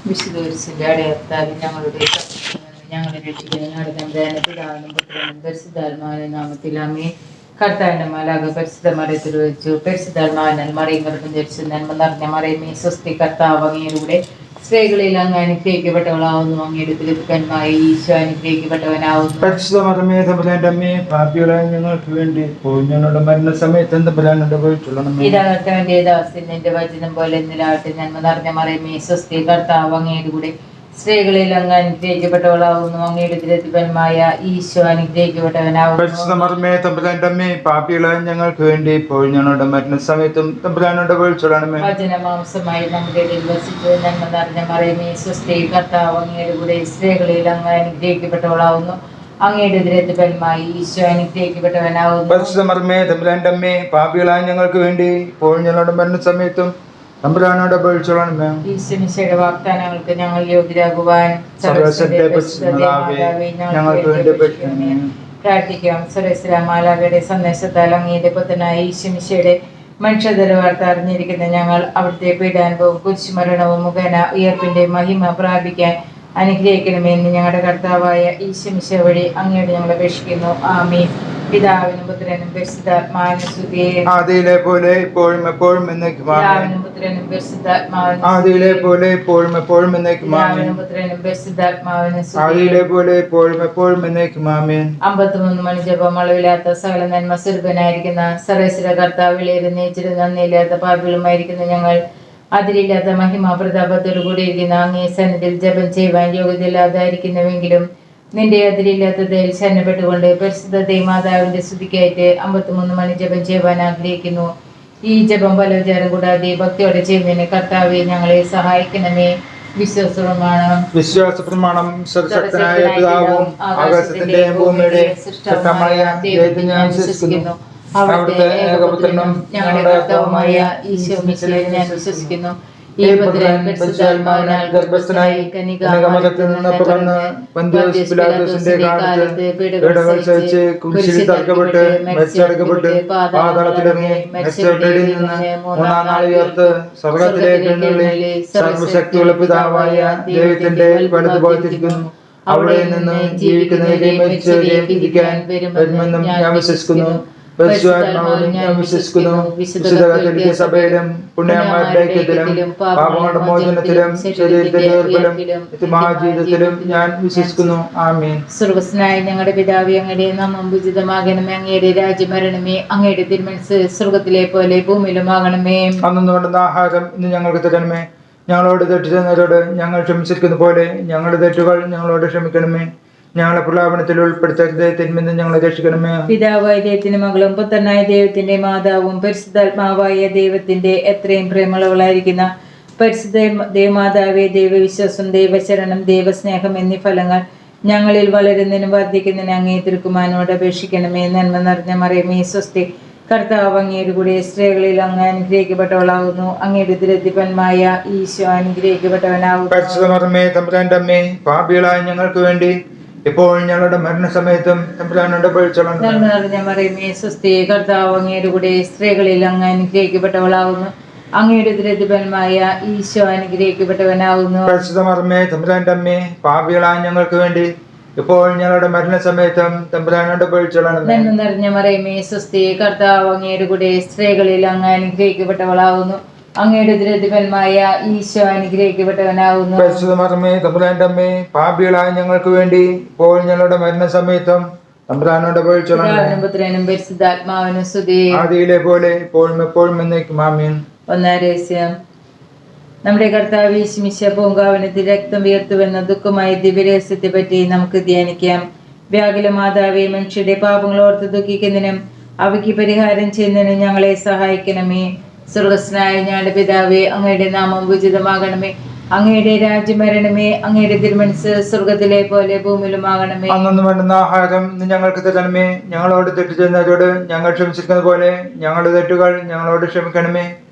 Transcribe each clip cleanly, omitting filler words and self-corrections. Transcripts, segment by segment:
വിശുദ്ധ അടയാളത്താൽ ഞങ്ങളെ രക്ഷിക്കുന്ന ഞങ്ങളുടെ തമ്പുരാന്റെ പിതാവിനും പുത്രനും പരിശുദ്ധാത്മാവിന്റെ നാമത്തിൽ ആമേൻ. കർത്താവിന്റെ മാലാഖ പരിശുദ്ധ മറിയത്തിൽ വെച്ചു പരിശുദ്ധാത്മാവിനാൽ മറിയം ഗർഭം ധരിച്ചു. നന്മ നിറഞ്ഞ മറിയമേ സ്വസ്തി, കർത്താവ് അങ്ങയുടെ സ്ത്രീകളിൽ അങ്ങ് അനുഗ്രഹിക്കപ്പെട്ടവളാവുന്നു. അങ്ങയുടെ തിരുക്കന്മായി ഈശോ അനുഗ്രഹിക്കപ്പെട്ടവനാവുന്നു. പരിശുദ്ധ മറിയമേ തമ്പുരാന്റെ അമ്മേ, പാപികളായ ഞങ്ങൾക്ക് വേണ്ടി ഞങ്ങളുടെ മരണസമയത്ത് തമ്പുരാനോട് പോയിട്ടുള്ളണമേ. ഇതാ കർത്താവിന്റെ ദാസൻ, നിന്റെ വചനം പോലെ എന്നിലാവട്ടെ. നന്മ നിറഞ്ഞ മറിയമേ സ്വസ്തി, കർത്താവ് അങ്ങയുടെ കൂടെ സ്ത്രീകളിൽ അങ്ങ് അനുഗ്രഹിക്കപ്പെട്ടവളാവുന്നു. അങ്ങയുടെ തിരുക്കന്മായ ഈശോ അനുഗ്രഹിക്കപ്പെട്ടവനാവുന്നു. പരിശുദ്ധ മറിയമേ തമ്പുരാന്റെ അമ്മേ, പാപികളായ ഞങ്ങൾക്ക് വേണ്ടി ഞങ്ങളുടെ മരണസമയത്തും തമ്പുരാനോട് പോയിട്ടുള്ളണമേ. വചനമാംസമായി നമ്മുടെ ഇടയിൽ വസിച്ചു. നന്മ നിറഞ്ഞ മറിയമേ സ്വസ്തി, കർത്താവ് അങ്ങയുടെ കൂടെ സ്ത്രീകളിൽ അങ്ങ് അനുഗ്രഹിക്കപ്പെട്ടവളാവുന്നു. അങ്ങയുടെ തിരുക്കന്മായ ഈശോ അനുഗ്രഹിക്കപ്പെട്ടവനാവുന്നു. പരിശുദ്ധ മറിയമേ തമ്പുരാന്റെ അമ്മേ, പാപികളായ ഞങ്ങൾക്ക് വേണ്ടി ഞങ്ങളുടെ മരണസമയത്തും തമ്പുരാനോട് പോയിട്ടുള്ളണമേ. ഈശ്വരയുടെ വാഗ്ദാനങ്ങൾക്ക് ഞങ്ങൾ യോഗ്യരാകുവാൻ ഞങ്ങൾക്ക് വേണ്ടി പ്രാർത്ഥിക്കാം. മാലാഖയുടെ സന്ദേശത്താൽ അങ്ങയുടെ പുത്രനായ ഈശ്വരയുടെ മനുഷ്യതര വാർത്ത അറിഞ്ഞിരിക്കുന്ന ഞങ്ങൾ അവിടുത്തെ പീഡാനുഭവവും കുരിശുമരണവും മുഖേന ഉയർപ്പിന്റെ മഹിമ പ്രാപിക്കാൻ അനുഗ്രഹിക്കണമെന്ന് ഞങ്ങളുടെ കർത്താവായ ഈശ്വമിശ വഴി അങ്ങയോട് ഞങ്ങൾ അപേക്ഷിക്കുന്നു. ആമീൻ. പിതാവിനും പുത്രനും പരിശുദ്ധാത്മാവിനും സ്തുതി. ആദിയിലെ പോലെ ഇപ്പോഴും എപ്പോഴും എന്നേക്കും ആമേൻ. പിതാവിനും പുത്രനും പരിശുദ്ധാത്മാവിനും ആദിയിലെ പോലെ ഇപ്പോഴും എപ്പോഴും എന്നേക്കും ആമേൻ. പിതാവിനും പുത്രനും പരിശുദ്ധാത്മാവിനും സ്തുതി. ആദിയിലെ പോലെ ഇപ്പോഴും എപ്പോഴും എന്നേക്കും ആമേൻ. 53 മണി ജപം അളവില്ലാത്ത സകല നന്മ സ്വരൂപനായിരിക്കുന്ന സർവ്വശ്വര കർത്താവ് വിലയിരുന്നേച്ചിട്ട് നന്ദിയില്ലാത്ത പാപികളുമായിരിക്കുന്ന ഞങ്ങൾ അതിരില്ലാത്ത മഹിമ പ്രതാപത്തോടു കൂടിയിരിക്കുന്ന അങ്ങേ സന്നിധിയിൽ ജപം ചെയ്യുവാൻ യോഗ്യതയില്ലാതായിരിക്കുന്നുവെങ്കിലും നിന്റെ അതിരില്ലാത്തതിൽ ശരണപ്പെട്ടുകൊണ്ട് പരിശുദ്ധ മാതാവിന്റെ സ്തുതിക്കായിട്ട് 53 മണി ജപം ചെയ്യുവാൻ ആഗ്രഹിക്കുന്നു. ഈ ജപം പലവിചാരം കൂടാതെ ഭക്തിയോടെ ചെയ്യുന്നതിന് കർത്താവെ ഞങ്ങളെ സഹായിക്കണമേ. വിശ്വാസ പ്രമാണം. സർവശക്തനായ പിതാവും ആകാശത്തിന്റെയും ഭൂമിയുടെയും സൃഷ്ടാവായ ദൈവത്തെ ഞാൻ വിശ്വസിക്കുന്നു. അവിടുത്തെ ഏകപുത്രനും ഞങ്ങളുടെ കർത്താവുമായ ഈശോ മിശിഹായിൽ ഞാൻ വിശ്വസിക്കുന്നു. ഈ പുത്രൻ പരിശുദ്ധാത്മാവിനാൽ ഗർഭസ്ഥനായി കന്യകാമറിയത്തിൽ നിന്ന് പിറന്ന് പന്തിയോസ് പിലാത്തോസിന്റെ കാലത്ത് പീഡകൾ സഹിച്ച് കുരിശിൽ തറക്കപ്പെട്ട് മരിച്ചടക്കപ്പെട്ട് പാതാളത്തിലിറങ്ങി മരിച്ചവരുടെ നിന്ന് മൂന്നാം നാൾ ഉയർത്ത് സ്വർഗ്ഗത്തിലേക്ക് എഴുന്നള്ളി സർവ്വശക്തിയുള്ള പിതാവായ ദൈവത്തിന്റെ വലതുഭാഗത്തിരിക്കുന്നു. അവിടെ നിന്ന് ജീവിക്കുന്നവരെയും മരിച്ചവരെയും വിധിക്കാൻ വരുമെന്നും ഞാൻ വിശ്വസിക്കുന്നു. പരിശുദ്ധാത്മാവിലും ഞാൻ വിശ്വസിക്കുന്നു. വിശുദ്ധ കത്തോലിക്ക സഭയിലും പുണ്യന്മാരുടെ ഐക്യത്തിലും പാപങ്ങളുടെ മോചനത്തിലും ശരീരത്തിന്റെ ഉയർപ്പിലും മഹാജീവിതത്തിലും ഞാൻ വിശ്വസിക്കുന്നു. ആമീൻ. സ്വർഗ്ഗസ്ഥനായ ഞങ്ങളുടെ പിതാവേ, അങ്ങയുടെ നാമം പൂജിതമാകണമേ. അങ്ങയുടെ രാജ്യം വരണമേ. അങ്ങയുടെ തിരുമനസ്സ് സ്വർഗ്ഗത്തിലെ പോലെ ഭൂമിയിലുമാകണമേ. അന്നു വേണ്ടുന്ന ആഹാരം ഇന്ന് ഞങ്ങൾക്ക് തരണമേ. ഞങ്ങളോട് തെറ്റ് ചെയ്യുന്നവരോട് ഞങ്ങൾ ക്ഷമിച്ചിരിക്കുന്ന പോലെ ഞങ്ങളുടെ തെറ്റുകൾ ഞങ്ങളോട് ക്ഷമിക്കണമേ. ഞങ്ങളെ പ്രലാപനത്തിൽ ഉൾപ്പെടുത്തരുത്, തിന്മയിൽ ഞങ്ങളെ രക്ഷിക്കണമേ. പിതാവായ ദൈവത്തിന്റെ മകളും പുത്രനായ ദൈവത്തിന്റെ മാതാവും പരിശുദ്ധാത്മാവായ ദൈവത്തിന്റെ എത്രയും പ്രേമളവളായിരിക്കുന്ന പരിശുദ്ധ ദേവമാതാവേ, ദൈവവിശ്വാസം, ദൈവശരണം, ദൈവസ്നേഹം എന്നീ ഫലങ്ങൾ ഞങ്ങളിൽ വളരുന്നതിനും വർദ്ധിക്കുന്നതിന് അങ്ങേ തിരുക്കുമാരനോട് അപേക്ഷിക്കണമേ. നന്മ നിറഞ്ഞ മറിയമേ സ്വസ്തി, കർത്താവ് അങ്ങയുടെ കൂടെ സ്ത്രീകളിൽ അങ്ങ് അനുഗ്രഹിക്കപ്പെട്ടവളാകുന്നു. അങ്ങയുടെ തിരുത്തിപ്പന്മായ ഈശോ അനുഗ്രഹിക്കപ്പെട്ടവനാകുന്നു. പരിശുദ്ധ മറിയമേ തമ്പുരാന്റെ അമ്മേ, പാപികളായ ഞങ്ങൾക്ക് വേണ്ടി ഇപ്പോൾ ഞങ്ങളുടെ മരണസമയത്തും തമ്പുരാനോട് അപേക്ഷിച്ചുകൊള്ളണമേ. നന്മ നിറഞ്ഞ മറിയമേ സ്വസ്തി, കർത്താവ് അങ്ങയുടെ കൂടെ സ്ത്രീകളിൽ അങ്ങ് അനുഗ്രഹിക്കപ്പെട്ടവളാകുന്നു. അങ്ങയുടെ തിരുത്തിപ്പന്മായ ഈശോ അനുഗ്രഹിക്കപ്പെട്ടവനാകുന്നു. പരിശുദ്ധ മറിയമേ തമ്പുരാന്റെ അമ്മേ, പാപികളായ ഞങ്ങൾക്ക് വേണ്ടി ഇപ്പോൾ ഞങ്ങളുടെ മരണസമയത്തും തമ്പുരാനോട് അപേക്ഷിച്ചുകൊള്ളണമേ. നന്മ നിറഞ്ഞ മറിയമേ സ്വസ്തി, കർത്താവ് അങ്ങയുടെ കൂടെ സ്ത്രീകളിൽ അങ്ങ് അനുഗ്രഹിക്കപ്പെട്ടവളാകുന്നു. അങ്ങയുടെ തിരുത്തിപ്പന്മായ ഈശോ അനുഗ്രഹിക്കപ്പെട്ടവനാകുന്നു. പരിശുദ്ധ മറിയമേ തമ്പുരാന്റെ അമ്മേ, പാപികളായ ഞങ്ങൾക്ക് വേണ്ടി ഇപ്പോൾ ഞങ്ങളുടെ മരണസമയത്തും തമ്പുരാനോട് അപേക്ഷിച്ചുകൊള്ളണമേ. പുത്രനും പരിശുദ്ധാത്മാവിനും സ്തുതി. ആദിയിലെ പോലെ ഇപ്പോഴും എപ്പോഴും എന്നേക്കും ആമേൻ. ഒന്നാം രഹസ്യം. നമ്മുടെ കർത്താവ് യേശുമിശിഹാ പൂങ്കാവനത്തിൽ രക്തം വീർത്തുവെന്ന ദുഃഖമായ ദിവ്യരഹസ്യത്തെ പറ്റി നമുക്ക് ധ്യാനിക്കാം. വ്യാകുല മാതാവേ, മനുഷ്യരുടെ പാപങ്ങൾ ഓർത്ത് ദുഃഖിക്കുന്നതിനും അവയ്ക്ക് പരിഹാരം ചെയ്യുന്നതിനും ഞങ്ങളെ സഹായിക്കണമേ. സ്വർഗ്ഗസ്ഥനായ ഞങ്ങളുടെ പിതാവേ, അങ്ങയുടെ നാമം പൂജിതമാകണമേ. അങ്ങയുടെ രാജ്യം വരണമേ. അങ്ങയുടെ തിരുമനസ്സ് സ്വർഗ്ഗത്തിലെ പോലെ ഭൂമിയിലുമാകണമേ. അന്നു വേണ്ടുന്ന ആഹാരം ഇന്ന് ഞങ്ങൾക്ക് തരണമേ. ഞങ്ങളോട് തെറ്റ് ചെയ്യുന്നവരോട് ഞങ്ങൾ ക്ഷമിച്ചിരിക്കുന്ന പോലെ ഞങ്ങളുടെ തെറ്റുകൾ ഞങ്ങളോട് ക്ഷമിക്കണമേ.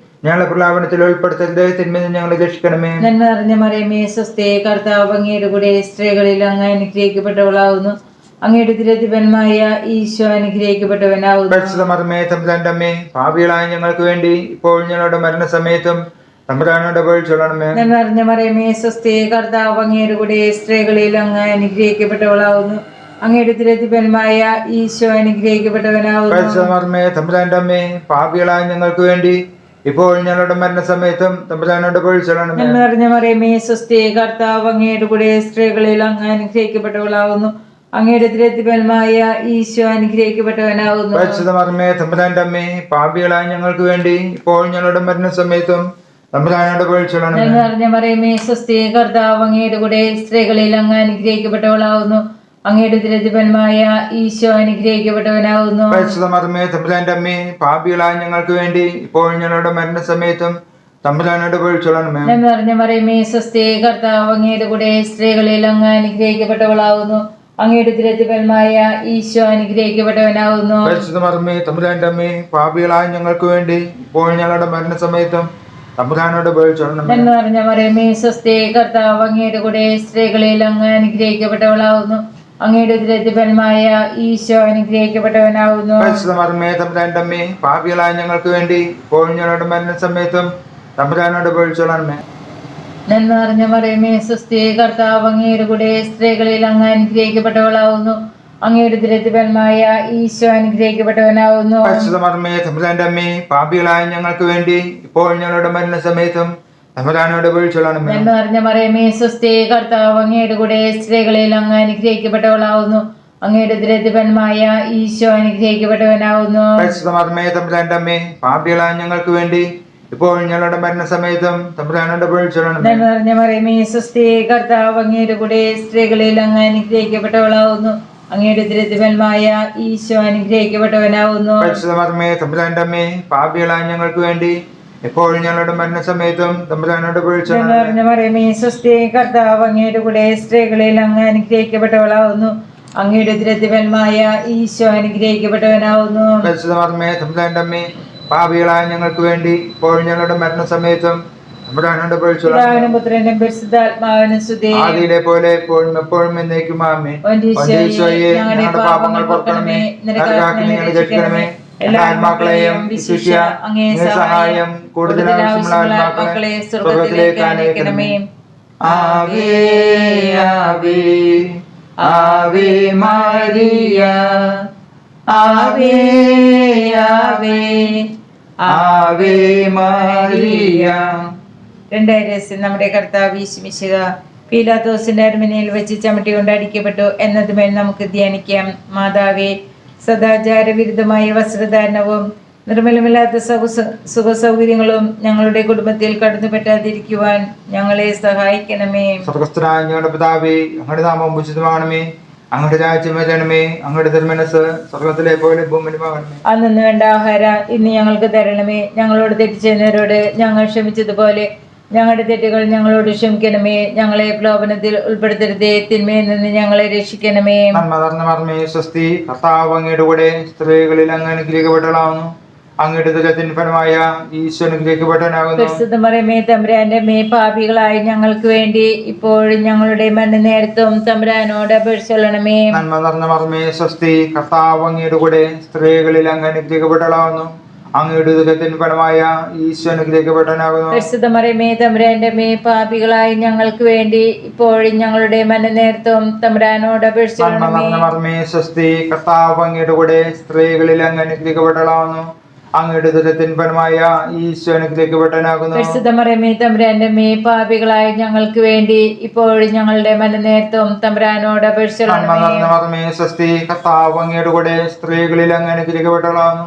ഞങ്ങളെ പ്രലാപനത്തിൽ ഉൾപ്പെടുത്തരുത്, തിന്മയിൽ ഞങ്ങളെ രക്ഷിക്കണമേ. നന്മ നിറഞ്ഞ മറിയമേ സ്വസ്തി, കർത്താവ് അങ്ങയുടെ കൂടെ സ്ത്രീകളിൽ അങ്ങ് അനുഗ്രഹിക്കപ്പെട്ടവളാവുന്നു. അങ്ങയുടെ തിരുത്തിപ്പന്മായ ഈശോ അനുഗ്രഹിക്കപ്പെട്ടവനാവുന്നു. പരിശുദ്ധ മറിയമേ തമ്പുരാന്റെ അമ്മേ, പാപികളായ ഞങ്ങൾക്ക് വേണ്ടി ഇപ്പോൾ ഞങ്ങളുടെ മരണസമയത്തും തമ്പുരാനോട് അപേക്ഷിച്ചോളണമേ. നന്മ നിറഞ്ഞ മറിയമേ സ്വസ്തി, കർത്താവ് അങ്ങയുടെ കൂടെ സ്ത്രീകളിൽ അങ്ങ് അനുഗ്രഹിക്കപ്പെട്ടവളാവുന്നു. അങ്ങയുടെ ഉദരത്തിൻഫലമായ ഈശോ അനുഗ്രഹിക്കപ്പെട്ടവനാവുന്നു. പരിശുദ്ധമേ തമ്പുരാന്റെ അമ്മേ, പാപികളായ ഞങ്ങൾക്ക് വേണ്ടി ഇപ്പോൾ ഞങ്ങളുടെ മരണസമയത്തും തമ്പുരാനോട് അപേക്ഷിച്ചോളണമേ. നന്മ നിറഞ്ഞ മറിയമേ സ്വസ്തി, കർത്താവ് അങ്ങയുടെ കൂടെ സ്ത്രീകളിൽ അങ്ങ് അനുഗ്രഹിക്കപ്പെട്ടവളാവുന്നു. അങ്ങയുടെ ഉദരത്തിൻഫലമായ ഈശോ അനുഗ്രഹിക്കപ്പെട്ടവനാവുന്നു. പരിശുദ്ധമേ തമ്പുരാന്റെ അമ്മേ, പാപികളായ ഞങ്ങൾക്ക് വേണ്ടി ഇപ്പോൾ ഞങ്ങളുടെ മരണസമയത്തും തമ്പുരാനോട് അപേക്ഷിച്ചോളണമേ. നന്മ നിറഞ്ഞ മറിയമേ സ്വസ്തി, കർത്താവ് അങ്ങയുടെ കൂടെ സ്ത്രീകളിൽ അങ്ങ് അനുഗ്രഹിക്കപ്പെട്ടവളാവുന്നു. അങ്ങയുടെ ഉദരത്തിൻഫലമായ ഈശോ അനുഗ്രഹിക്കപ്പെട്ടവനാവുന്നു. പരിശുദ്ധമേ തമ്പുരാന്റെ അമ്മേ, പാപികളായ ഞങ്ങൾക്ക് വേണ്ടി ഇപ്പോൾ ഞങ്ങളുടെ മരണസമയത്തും തമ്പുരാനോട് അപേക്ഷിച്ചോളണമേ. നന്മ നിറഞ്ഞ മറിയമേ സ്വസ്തി, കർത്താവ് അങ്ങയുടെ കൂടെ സ്ത്രീകളിൽ അങ്ങ് അനുഗ്രഹിക്കപ്പെട്ടവളാവുന്നു. അങ്ങയുടെ ഉദരത്തിൻഫലമായ ഈശോ അനുഗ്രഹിക്കപ്പെട്ടവനാവുന്നു. പരിശുദ്ധമേ തമ്പുരാന്റെ അമ്മേ, പാപികളായ ഞങ്ങൾക്ക് വേണ്ടി ഇപ്പോൾ ഞങ്ങളുടെ മരണസമയത്തും തമ്പുരാനോട് അപേക്ഷിച്ചോളണമേ. നന്മ നിറഞ്ഞ മറിയമേ സ്വസ്തി, കർത്താവ് അങ്ങയുടെ കൂടെ സ്ത്രീകളിൽ അങ്ങ് അനുഗ്രഹിക്കപ്പെട്ടവളാവുന്നു. അങ്ങയുടെ ഉദരത്തിൻഫലമായ ഈശോ അനുഗ്രഹിക്കപ്പെട്ടവനാവുന്നു. പരിശുദ്ധമേ തമ്പുരാന്റെ അമ്മേ, പാപികളായ ഞങ്ങൾക്ക് വേണ്ടി ഇപ്പോൾ ഞങ്ങളുടെ മരണസമയത്തും തമ്പുരാനോട് അപേക്ഷിച്ചോളണമേ. നന്മ നിറഞ്ഞ മറിയമേ സ്വസ്തി, കർത്താവ് അങ്ങയുടെ കൂടെ സ്ത്രീകളിൽ അങ്ങ് അനുഗ്രഹിക്കപ്പെട്ടവളാവുന്നു. അങ്ങയുടെ ഉദരത്തിൻഫലമായ ഈശോ അനുഗ്രഹിക്കപ്പെട്ടവനാവുന്നു. പരിശുദ്ധമേ തമ്പുരാന്റെ അമ്മേ, പാപികളായ ഞങ്ങൾക്ക് വേണ്ടി ഇപ്പോൾ ഞങ്ങളുടെ മരണസമയത്തും തമ്പുരാനോട് അപേക്ഷിച്ചോളണമേ. നന്മ നിറഞ്ഞ മറിയമേ സ്വസ്തി, കർത്താവ് അങ്ങയുടെ കൂടെ സ്ത്രീകളിൽ അങ്ങ് അനുഗ്രഹിക്കപ്പെട്ടവളാവുന്നു. അങ്ങയുടെ ഉദരത്തിൻഫലമായ ഈശോ അനുഗ്രഹിക്കപ്പെട്ടവനാവുന്നു. പരിശുദ്ധമേ തമ്പുരാന്റെ അമ്മേ, പാപികളായ ഞങ്ങൾക്ക് വേണ്ടി ഇപ്പോൾ ഞങ്ങളുടെ മരണസമയത്തും തമ്പുരാനോട് അപേക്ഷിച്ചോളണമേ. നന്മ നിറഞ്ഞ മറിയമേ സ്വസ്തി, കർത്താവ് അങ്ങയുടെ കൂടെ സ്ത്രീകളിൽ അങ്ങ് അനുഗ്രഹിക്കപ്പെട്ടവളാവുന്നു. അങ്ങയുടെ ഉദരത്തിൻഫലമായ ഈശോ അനുഗ്രഹിക്കപ്പെട്ടവനാവുന്നു. പരിശുദ്ധമേ തമ്പുരാന്റെ അമ്മേ, പാപികളായ ഞങ്ങൾക്ക് വേണ്ടി ഇപ്പോൾ ഞങ്ങളുടെ മരണസമയത്തും തമ്പുരാനോട് നന്മ അപേക്ഷിച്ചോളണമേ. നിറഞ്ഞ മറിയമേ സ്വസ്തി, കർത്താവ് അങ്ങയുടെ കൂടെ സ്ത്രീകളിൽ അങ്ങ് അനുഗ്രഹിക്കപ്പെട്ടവളാവുന്നു. അങ്ങയുടെ ഉദരത്തിൻഫലമായ ഈശോ അനുഗ്രഹിക്കപ്പെട്ടവനാവുന്നു. പരിശുദ്ധമേ തമ്പുരാന്റെ അമ്മേ, പാപികളായ ഞങ്ങൾക്ക് വേണ്ടി ഇപ്പോൾ ഞങ്ങളുടെ മരണസമയത്തും തമ്പുരാനോട് അപേക്ഷിച്ചോളണമേ. പിതാവിനും പുത്രനും പരിശുദ്ധാത്മാവിനും സ്തുതി. ആദിയിലെ പോലെ എപ്പോഴും എപ്പോഴും എന്നേക്കും ആമേൻ. ഈശോയെ, ഞങ്ങളുടെ പാപങ്ങൾ പൊറുക്കണമേ, നരകാഗ്നിയിൽ ഞങ്ങളെ രക്ഷിക്കണമേ. എല്ലാ ആത്മാക്കളെയും വിശിഷ്യ അങ്ങേ സഹായം കൂടുതൽ ആവശ്യമുള്ള ആത്മാക്കളെ സ്വർഗ്ഗത്തിലേക്ക് അനയിക്കണമേ. ആവേ ആവേ ആവേ മരിയ, ആവേ ആവേ ആവേ മരിയ. രണ്ടാം രഹസ്യം, നമ്മുടെ കർത്താവ് യേശു മിശിഹ പീലാത്തോസിന്റെ അരമനയിൽ വെച്ച് ചവിട്ടി കൊണ്ട് അടിക്കപ്പെട്ടു എന്നതുമേൽ നമുക്ക് ധ്യാനിക്കാം. മാതാവേ, സദാചാര വിരുദ്ധമായ വസ്ത്രധാരണവും നിർമ്മലമില്ലാത്ത സുഖ സൗകര്യങ്ങളും ഞങ്ങളുടെ കുടുംബത്തിൽ കടന്നു പറ്റാതിരിക്കുവാൻ ഞങ്ങളെ സഹായിക്കണമേ. സ്വർഗ്ഗസ്ഥനായ ഞങ്ങളുടെ പിതാവേ, അങ്ങയുടെ നാമം ഉചിതമാണമേ. അങ്ങയുടെ രാജ്യം വരണമേ. അങ്ങയുടെ തിരുമനസ്സ് സ്വർഗ്ഗത്തിലെ പോലെ ഭൂമിയിലുമാകണമേ. അന്നു വേണ്ട ആഹാരം ഇന്ന് ഞങ്ങൾക്ക് തരണമേ. ഞങ്ങളോട് തെറ്റ് ചെയ്യുന്നവരോട് ഞങ്ങൾ ക്ഷമിച്ചതുപോലെ ഞങ്ങളുടെ തെറ്റുകൾ ഞങ്ങളോട് ക്ഷമിക്കണമേ. ഞങ്ങളെ പ്രലോഭനത്തിൽ ഉൾപ്പെടുത്തരുതേ, തിന്മയിൽ നിന്ന് ഞങ്ങളെ രക്ഷിക്കണമേ. നന്മ നിറഞ്ഞ മറിയമേ സ്വസ്തി, കർത്താവ് അങ്ങയുടെ കൂടെ സ്ത്രീകളിൽ അങ്ങ് അനുഗ്രഹിക്കപ്പെട്ടവളാവുന്നു. അങ്ങയുടെ ഉദരത്തിൻഫലമായ ഈശോ അനുഗ്രഹിക്കപ്പെട്ടവനാകുന്നു. പരിശുദ്ധ മറിയമേ തമ്പുരാന്റെ അമ്മേ, പാപികളായ ഞങ്ങൾക്ക് വേണ്ടി ഇപ്പോഴും ഞങ്ങളുടെ മരണനേരത്തും തമ്പുരാനോട് അപേക്ഷിച്ചൊള്ളണമേ. നന്മ നിറഞ്ഞ മറിയമേ സ്വസ്തി, കർത്താവ് അങ്ങയുടെ കൂടെ സ്ത്രീകളിൽ അങ്ങ് അനുഗ്രഹിക്കപ്പെട്ടവളാവുന്നു. അങ്ങയുടെ ഉദരത്തിൻഫലമായ ഈശോ അനുഗ്രഹിക്കപ്പെട്ടവനാകുന്നു. പരിശുദ്ധ മറിയമേ തമ്പുരാന്റെ അമ്മേ, പാപികളായ ഞങ്ങൾക്ക് വേണ്ടി ഇപ്പോഴും ഞങ്ങളുടെ മരണനേരത്തും തമ്പുരാനോട് നന്മ അപേക്ഷിച്ചൊള്ളണമേ. നിറഞ്ഞ മറിയമേ സ്വസ്തി, കർത്താവ് അങ്ങയുടെ കൂടെ സ്ത്രീകളിൽ അങ്ങ് അനുഗ്രഹിക്കപ്പെട്ടവളാവുന്നു. അങ്ങയുടെ ഉദരത്തിൻഫലമായ ഈശോ അനുഗ്രഹിക്കപ്പെട്ടവനാകുന്നു. പരിശുദ്ധ മറിയമേ തമ്പുരാന്റെ അമ്മേ, പാപികളായ ഞങ്ങൾക്ക് വേണ്ടി ഇപ്പോഴും ഞങ്ങളുടെ മരണനേരത്തും തമ്പുരാനോട് നന്മ അപേക്ഷിച്ചൊള്ളണമേ. നിറഞ്ഞ മറിയമേ സ്വസ്തി, കർത്താവ് അങ്ങയുടെ കൂടെ സ്ത്രീകളിൽ അങ്ങ് അനുഗ്രഹിക്കപ്പെട്ടവളാവുന്നു.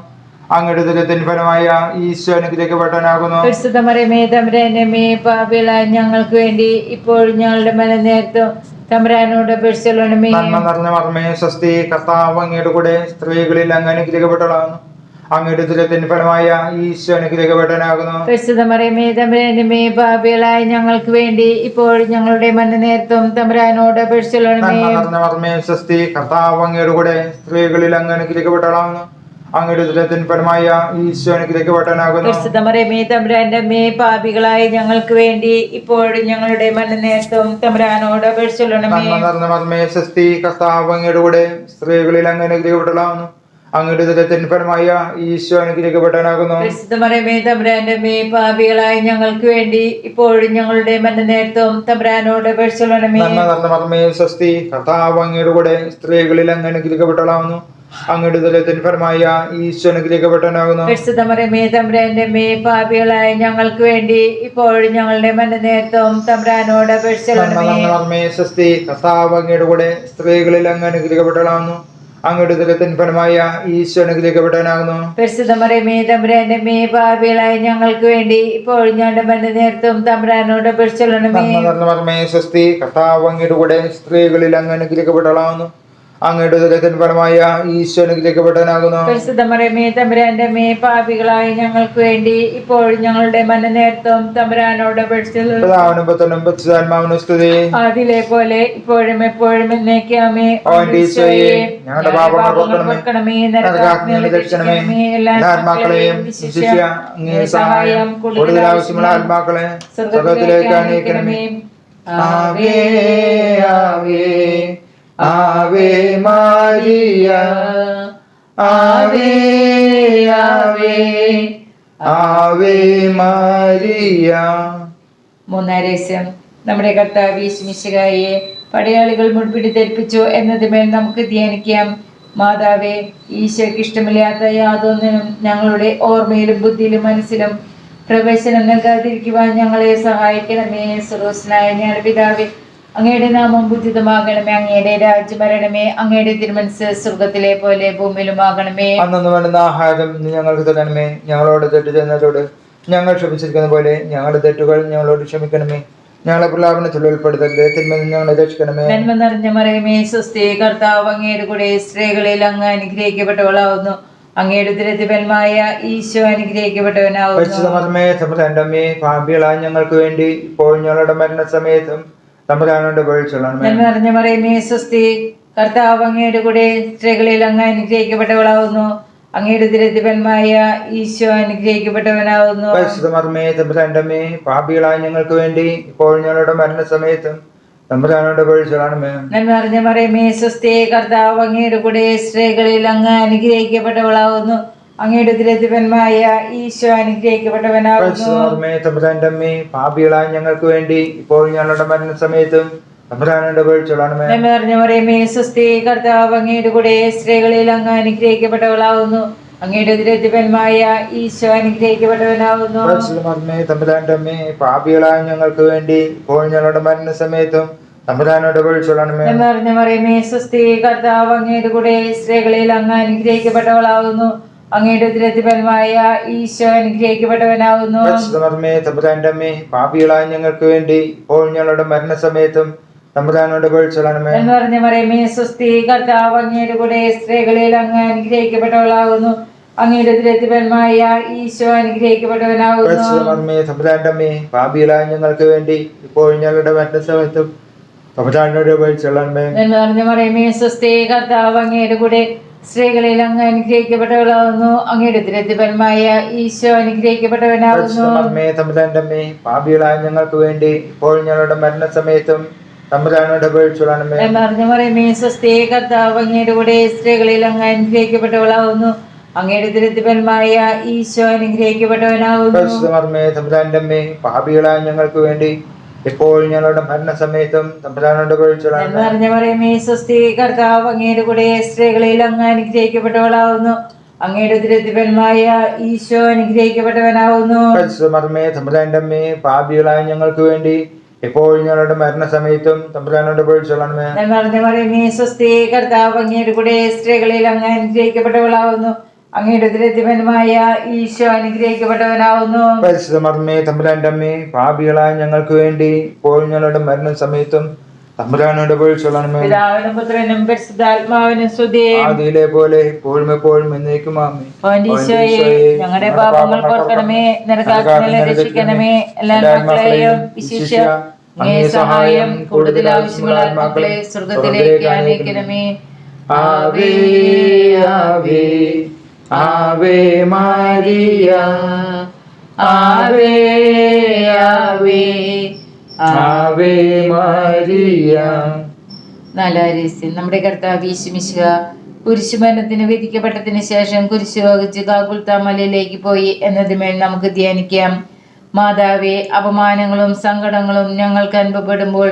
അങ്ങയുടെ ഉദരത്തിൻഫലമായ ഈശോ അനുഗ്രഹിക്കപ്പെട്ടവനാകുന്നു. പരിശുദ്ധ മറിയമേ തമ്പുരാന്റെ അമ്മേ, പാപികളായ ഞങ്ങൾക്ക് വേണ്ടി ഇപ്പോഴും ഞങ്ങളുടെ മരണനേരത്തും തമ്പുരാനോട് അപേക്ഷിച്ചൊള്ളണമേ. നന്മ നിറഞ്ഞ മറിയമേ സ്വസ്തി, കർത്താവ് അങ്ങയുടെ കൂടെ സ്ത്രീകളിൽ അങ്ങ് അനുഗ്രഹിക്കപ്പെട്ടവളാവുന്നു. അങ്ങയുടെ ഉദരത്തിൻഫലമായ ഈശോ അനുഗ്രഹിക്കപ്പെട്ടവനാകുന്നു. പരിശുദ്ധ മറിയമേ തമ്പുരാന്റെ അമ്മേ, പാപികളായ ഞങ്ങൾക്ക് വേണ്ടി ഇപ്പോഴും ഞങ്ങളുടെ മരണനേരത്തും തമ്പുരാനോട് അപേക്ഷിച്ചൊള്ളണമേ. നന്മ നിറഞ്ഞ മറിയമേ സ്വസ്തി, കർത്താവ് അങ്ങയുടെ കൂടെ സ്ത്രീകളിൽ അങ്ങ് അനുഗ്രഹിക്കപ്പെട്ടവളാവുന്നു. അങ്ങയുടെ ഉദരത്തിൻഫലമായ ഈശോ അനുഗ്രഹിക്കപ്പെട്ടവനാകുന്നു. പരിശുദ്ധ മറിയമേ തമ്പുരാന്റെ അമ്മേ, പാപികളായ ഞങ്ങൾക്ക് വേണ്ടി ഇപ്പോഴും ഞങ്ങളുടെ മരണനേരത്തും തമ്പുരാനോട് അപേക്ഷിച്ചൊള്ളണമേ. നന്മ നിറഞ്ഞ മറിയമേ സ്വസ്തി, കർത്താവ് അങ്ങയുടെ കൂടെ സ്ത്രീകളിൽ അങ്ങ് അനുഗ്രഹിക്കപ്പെട്ടവളാവുന്നു. അങ്ങയുടെ ഉദരത്തിൻ ഫലമായ ഈശോ അനുഗ്രഹിക്കപ്പെട്ടവനാകുന്നു. പരിശുദ്ധ മറിയമേ തമ്പുരാന്റെ അമ്മേ, പാപികളായ ഞങ്ങൾക്ക് വേണ്ടി ഇപ്പോഴും ഞങ്ങളുടെ മരണനേരത്തും തമ്പുരാനോട് അപേക്ഷിച്ചുകൊള്ളണമേ. നന്മ നിറഞ്ഞ മറിയമേ സ്വസ്തി, കർത്താവ് അങ്ങയുടെ കൂടെ സ്ത്രീകളിൽ അങ്ങ് അനുഗ്രഹിക്കപ്പെട്ടവളാകുന്നു. അങ്ങയുടെ ഉദരത്തിൻ ഫലമായ ഈശോ അനുഗ്രഹിക്കപ്പെട്ടവനാകുന്നു. പരിശുദ്ധ മറിയമേ തമ്പുരാന്റെ അമ്മേ, പാപികളായ ഞങ്ങൾക്ക് വേണ്ടി ഇപ്പോഴും ഞങ്ങളുടെ മരണനേരത്തും തമ്പുരാനോട് നന്മ അപേക്ഷിച്ചുകൊള്ളണമേ. നിറഞ്ഞ മറിയമേ സ്വസ്തി, കർത്താവ് അങ്ങയുടെ കൂടെ സ്ത്രീകളിൽ അങ്ങ് അനുഗ്രഹിക്കപ്പെട്ടവളാകുന്നു. അങ്ങയുടെ ഉദരത്തിൻ ഫലമായ ഈശോ അനുഗ്രഹിക്കപ്പെട്ടവനാകുന്നു. പരിശുദ്ധ മറിയമേ തമ്പുരാന്റെ അമ്മേ, പാപികളായ ഞങ്ങൾക്ക് വേണ്ടി ഇപ്പോഴും ഞങ്ങളുടെ മരണനേരത്തും തമ്പുരാനോട് അപേക്ഷിച്ചുകൊള്ളണമേ. നന്മ നിറഞ്ഞ മറിയമേ സ്വസ്തി, കർത്താവ് അങ്ങയുടെ കൂടെ സ്ത്രീകളിൽ അങ്ങ് അനുഗ്രഹിക്കപ്പെട്ടവളാകുന്നു. അങ്ങയുടെ ഉദരത്തിൻ ഫലമായ ഈശോ അനുഗ്രഹിക്കപ്പെട്ടവനാകുന്നു. പരിശുദ്ധ മറിയമേ തമ്പുരാന്റെ അമ്മേ, പാപികളായ ഞങ്ങൾക്ക് വേണ്ടി ഇപ്പോഴും ഞങ്ങളുടെ മരണനേരത്തും തമ്പുരാനോട് അപേക്ഷിച്ചുകൊള്ളണമേ. പിതാവിനും പുത്രനും പരിശുദ്ധാത്മാവിനും സ്തുതി. അതിലെ പോലെ ഇപ്പോഴും എപ്പോഴും എന്നേക്കുമേ. ഞങ്ങളുടെ പാപങ്ങൾ പൊറുക്കണമേ, നരകാഗ്നിയിൽ രക്ഷിക്കണമേ. എല്ലാ ആത്മാക്കളെയും വിശിഷ്യ അങ്ങേ സഹായം കൂടുതൽ ആവശ്യമുള്ള ആത്മാക്കളെ സ്വർഗ്ഗത്തിലേക്ക് അനയിക്കണമേ. ആവേ ആവേ ആവേ മാരിയ, ആവേ ആവേ ആവേ മാരിയ. മൂന്നാം രഹസ്യം, നമ്മുടെ കർത്താവ് യേശുമിശിഹായെ പടയാളികൾ മുൾപിടി ധരിപ്പിച്ചു എന്നതിന്മേൽ നമുക്ക് ധ്യാനിക്കാം. മാതാവേ, ഈശോയ്ക്ക് ഇഷ്ടമില്ലാത്ത യാതൊന്നിനും ഞങ്ങളുടെ ഓർമ്മയിലും ബുദ്ധിയിലും മനസ്സിലും പ്രവേശനം നൽകാതിരിക്കുവാൻ ഞങ്ങളെ സഹായിക്കണമേ. സർവ്വസ്വനായ ഞങ്ങളുടെ പിതാവേ, അങ്ങയുടെ നാമം പൂജിതമാകണമേ. അങ്ങയുടെ രാജ്യം വരണമേ. അങ്ങയുടെ തിരുമനസ്സ് സ്വർഗ്ഗത്തിലെ പോലെ ഭൂമിയിലുമാകണമേ. അന്നു വേണ്ടുന്ന ആഹാരം ഇന്ന് ഞങ്ങൾക്ക് തരണമേ. ഞങ്ങളോട് തെറ്റ് ചെയ്യുന്നവരോട് ഞങ്ങൾ ക്ഷമിച്ചിരിക്കുന്ന പോലെ ഞങ്ങളുടെ തെറ്റുകൾ ഞങ്ങളോട് ക്ഷമിക്കണമേ. ഞങ്ങളെ പ്രലാപനത്തിൽ ഉൾപ്പെടുത്തരുത്, തിന്മയിൽ നിന്ന് ഞങ്ങളെ രക്ഷിക്കണമേ. നന്മ നിറഞ്ഞ മറിയമേ സ്വസ്തി, കർത്താവ് അങ്ങയുടെ കൂടെ സ്ത്രീകളിൽ അങ്ങ് അനുഗ്രഹിക്കപ്പെട്ടവളാവുന്നു. അങ്ങയുടെ ഉദരത്തിഫലമായ ഈശോ അനുഗ്രഹിക്കപ്പെട്ടവനാവുന്നു. പരിശുദ്ധ മറിയമേ തമ്പുരാന്റെ അമ്മേ, പാപികളായ ഞങ്ങൾക്ക് വേണ്ടി ഇപ്പോൾ ഞങ്ങളുടെ മരണസമയത്തും തമ്പുരാനോട് അപേക്ഷിച്ചുകൊള്ളണമേ. നന്മ നിറഞ്ഞ മറിയമേ സ്വസ്തി, കർത്താവ് അങ്ങയുടെ കൂടെ സ്ത്രീകളിൽ അങ്ങ് അനുഗ്രഹിക്കപ്പെട്ടവളാവുന്നു. അങ്ങയുടെ ഉദരത്തിഫലമായ ഈശോ അനുഗ്രഹിക്കപ്പെട്ടവനാവുന്നു. പരിശുദ്ധ മറിയമേ തമ്പുരാന്റെ അമ്മേ, പാപികളായ ഞങ്ങൾക്ക് വേണ്ടി ഇപ്പോൾ ഞങ്ങളുടെ മരണസമയത്തും തമ്പുരാനോട് അപേക്ഷിച്ചുകൊള്ളണമേ. നന്മ നിറഞ്ഞ മറിയമേ സ്വസ്തി, കർത്താവ് അങ്ങയുടെ കൂടെ സ്ത്രീകളിൽ അങ്ങ് അനുഗ്രഹിക്കപ്പെട്ടവളാവുന്നു. അങ്ങയുടെ ഉദരത്തിഫലമായ ഈശോ അനുഗ്രഹിക്കപ്പെട്ടവനാവുന്നു. പരിശുദ്ധ മറിയമേ തമ്പുരാന്റെ അമ്മേ, പാപികളായ ഞങ്ങൾക്ക് വേണ്ടി ഇപ്പോൾ ഞങ്ങളുടെ മരണസമയത്തും തമ്പുരാനോട് അപേക്ഷിച്ചുകൊള്ളണമേ. നന്മ നിറഞ്ഞ മറിയമേ സ്വസ്തി, കർത്താവ് അങ്ങയുടെ കൂടെ സ്ത്രീകളിൽ അങ്ങ് അനുഗ്രഹിക്കപ്പെട്ടവളാവുന്നു. അങ്ങയുടെ ഉദരത്തിഫലമായ ഈശോ അനുഗ്രഹിക്കപ്പെട്ടവനാവുന്നു. പരിശുദ്ധ മറിയമേ തമ്പുരാന്റെ അമ്മേ, പാപികളായ ഞങ്ങൾക്ക് വേണ്ടി ഇപ്പോൾ ഞങ്ങളുടെ മരണസമയത്തും തമ്പുരാനോട് അപേക്ഷിച്ചുകൊള്ളണമേ. നന്മ നിറഞ്ഞ മറിയമേ സ്വസ്തി, കർത്താവ് അങ്ങയുടെ കൂടെ സ്ത്രീകളിൽ അങ്ങ് അനുഗ്രഹിക്കപ്പെട്ടവളാവുന്നു. അങ്ങയുടെ ഉദരത്തിഫലമായ ഈശോ അനുഗ്രഹിക്കപ്പെട്ടവനാവുന്നു. പരിശുദ്ധ മറിയമേ തമ്പുരാന്റെ അമ്മേ, പാപികളായ ഞങ്ങൾക്ക് വേണ്ടി ഇപ്പോൾ ഞങ്ങളുടെ മരണസമയത്തും തമ്പുരാനോട് അപേക്ഷിച്ചുകൊള്ളണമേ. നന്മ നിറഞ്ഞ മറിയമേ സ്വസ്തി, കർത്താവ് അങ്ങയുടെ കൂടെ സ്ത്രീകളിൽ അങ്ങ് അനുഗ്രഹിക്കപ്പെട്ടവളാവുന്നു. അങ്ങയുടെ ഉദരത്തിഫലമായ ഈശോ അനുഗ്രഹിക്കപ്പെട്ടവനാവുന്നു. പരിശുദ്ധ മറിയമേ തമ്പുരാന്റെ അമ്മേ, പാപികളായ ഞങ്ങൾക്ക് വേണ്ടി ഇപ്പോൾ ഞങ്ങളുടെ മരണസമയത്തും തമ്പുരാനോട് അപേക്ഷിച്ചുകൊള്ളണമേ. നന്മ നിറഞ്ഞ മറിയമേ സ്വസ്തി, കർത്താവ് അങ്ങയുടെ കൂടെ സ്ത്രീകളിൽ അങ്ങ് അനുഗ്രഹിക്കപ്പെട്ടവളാവുന്നു. അങ്ങയുടെ ഉദരത്തിഫലമായ ഈശോ അനുഗ്രഹിക്കപ്പെട്ടവനാവുന്നു. പരിശുദ്ധ മറിയമേ തമ്പുരാന്റെ അമ്മേ, പാപികളായ ഞങ്ങൾക്ക് വേണ്ടി ഇപ്പോൾ ഞങ്ങളുടെ മരണസമയത്തും തമ്പുരാനോട് അപേക്ഷിച്ചുകൊള്ളണമേ. നന്മ നിറഞ്ഞ മറിയമേ സ്വസ്തി, കർത്താവ് അങ്ങയുടെ കൂടെ സ്ത്രീകളിൽ അങ്ങ് അനുഗ്രഹിക്കപ്പെട്ടവളാവുന്നു. അങ്ങയുടെ ഉദരത്തിഫലമായ ഈശോ അനുഗ്രഹിക്കപ്പെട്ടവനാവുന്നു. പരിശുദ്ധ മറിയമേ തമ്പുരാന്റെ അമ്മേ, പാപികളായ ഞങ്ങൾക്ക് വേണ്ടി ഇപ്പോൾ ഞങ്ങളുടെ മരണസമയത്തും തമ്പുരാനോട് അപേക്ഷിച്ചുകൊള്ളണമേ. നന്മ നിറഞ്ഞ മറിയമേ സ്വസ്തി, കർത്താവ് അങ്ങയുടെ കൂടെ സ്ത്രീകളിൽ അങ്ങ് അനുഗ്രഹിക്കപ്പെട്ടവളാവുന്നു. അങ്ങയുടെ ഉദരത്തിഫലമായ ഈശോ അനുഗ്രഹിക്കപ്പെട്ടവനാവുന്നു. പരിശുദ്ധ മറിയമേ തമ്പുരാന്റെ അമ്മേ, പാപികളായ ഞങ്ങൾക്ക് വേണ്ടി ഇപ്പോൾ ഞങ്ങളുടെ മരണസമയത്തും തമ്പുരാനോട് അപേക്ഷിച്ചുകൊള്ളണമേ. നന്മ നിറഞ്ഞ മറിയമേ സ്വസ്തി, കർത്താവ് അങ്ങയുടെ കൂടെ സ്ത്രീകളിൽ അങ്ങ് അനുഗ്രഹിക്കപ്പെട്ടവളാവുന്നു. അങ്ങയുടെ ഉദരത്തിഫലമായ ഈശോ അനുഗ്രഹിക്കപ്പെട്ടവനാവുന്നു. പരിശുദ്ധ മറിയമേ തമ്പുരാന്റെ അമ്മേ, പാപികളായ ഞങ്ങൾക്ക് വേണ്ടി ഇപ്പോൾ ഞങ്ങളുടെ മരണസമയത്തും തമ്പുരാനോട് അപേക്ഷിച്ചുകൊള്ളണമേ. പിതാവിനും പുത്രനും പരിശുദ്ധാത്മാവിനും സ്തുതി. ആദിയിലെ പോലെ ഇപ്പോഴും എപ്പോഴും എന്നേക്കും ആമേൻ. ഈശോയെ, ഞങ്ങളുടെ പാപങ്ങൾ പൊറുക്കണമേ. നരകാഗ്നിയിൽ രക്ഷിക്കണമേ. എല്ലാ മക്കളെയും വിശിഷ്യ അങ്ങേ സഹായം കൂടുതൽ ആവശ്യമുള്ള ആത്മാക്കളെ സ്വർഗ്ഗത്തിലേക്ക് അനയിക്കണമേ. ആവേ ആവേ ആവേ മാരിയ, ആവേ ആവേ ആവേ മാരിയ. നാലാം രഹസ്യം, നമ്മുടെ കർത്താവ് യേശുമിശിഹ കുരിശുമരണത്തിന് വിധിക്കപ്പെട്ടതിന് ശേഷം കുരിശ് വഹിച്ച് ഗാഗുൽത്താ മലയിലേക്ക് പോയി എന്നതിന്മേൽ നമുക്ക് ധ്യാനിക്കാം. മാതാവേ, അപമാനങ്ങളും സങ്കടങ്ങളും ഞങ്ങൾക്ക് അനുഭവപ്പെടുമ്പോൾ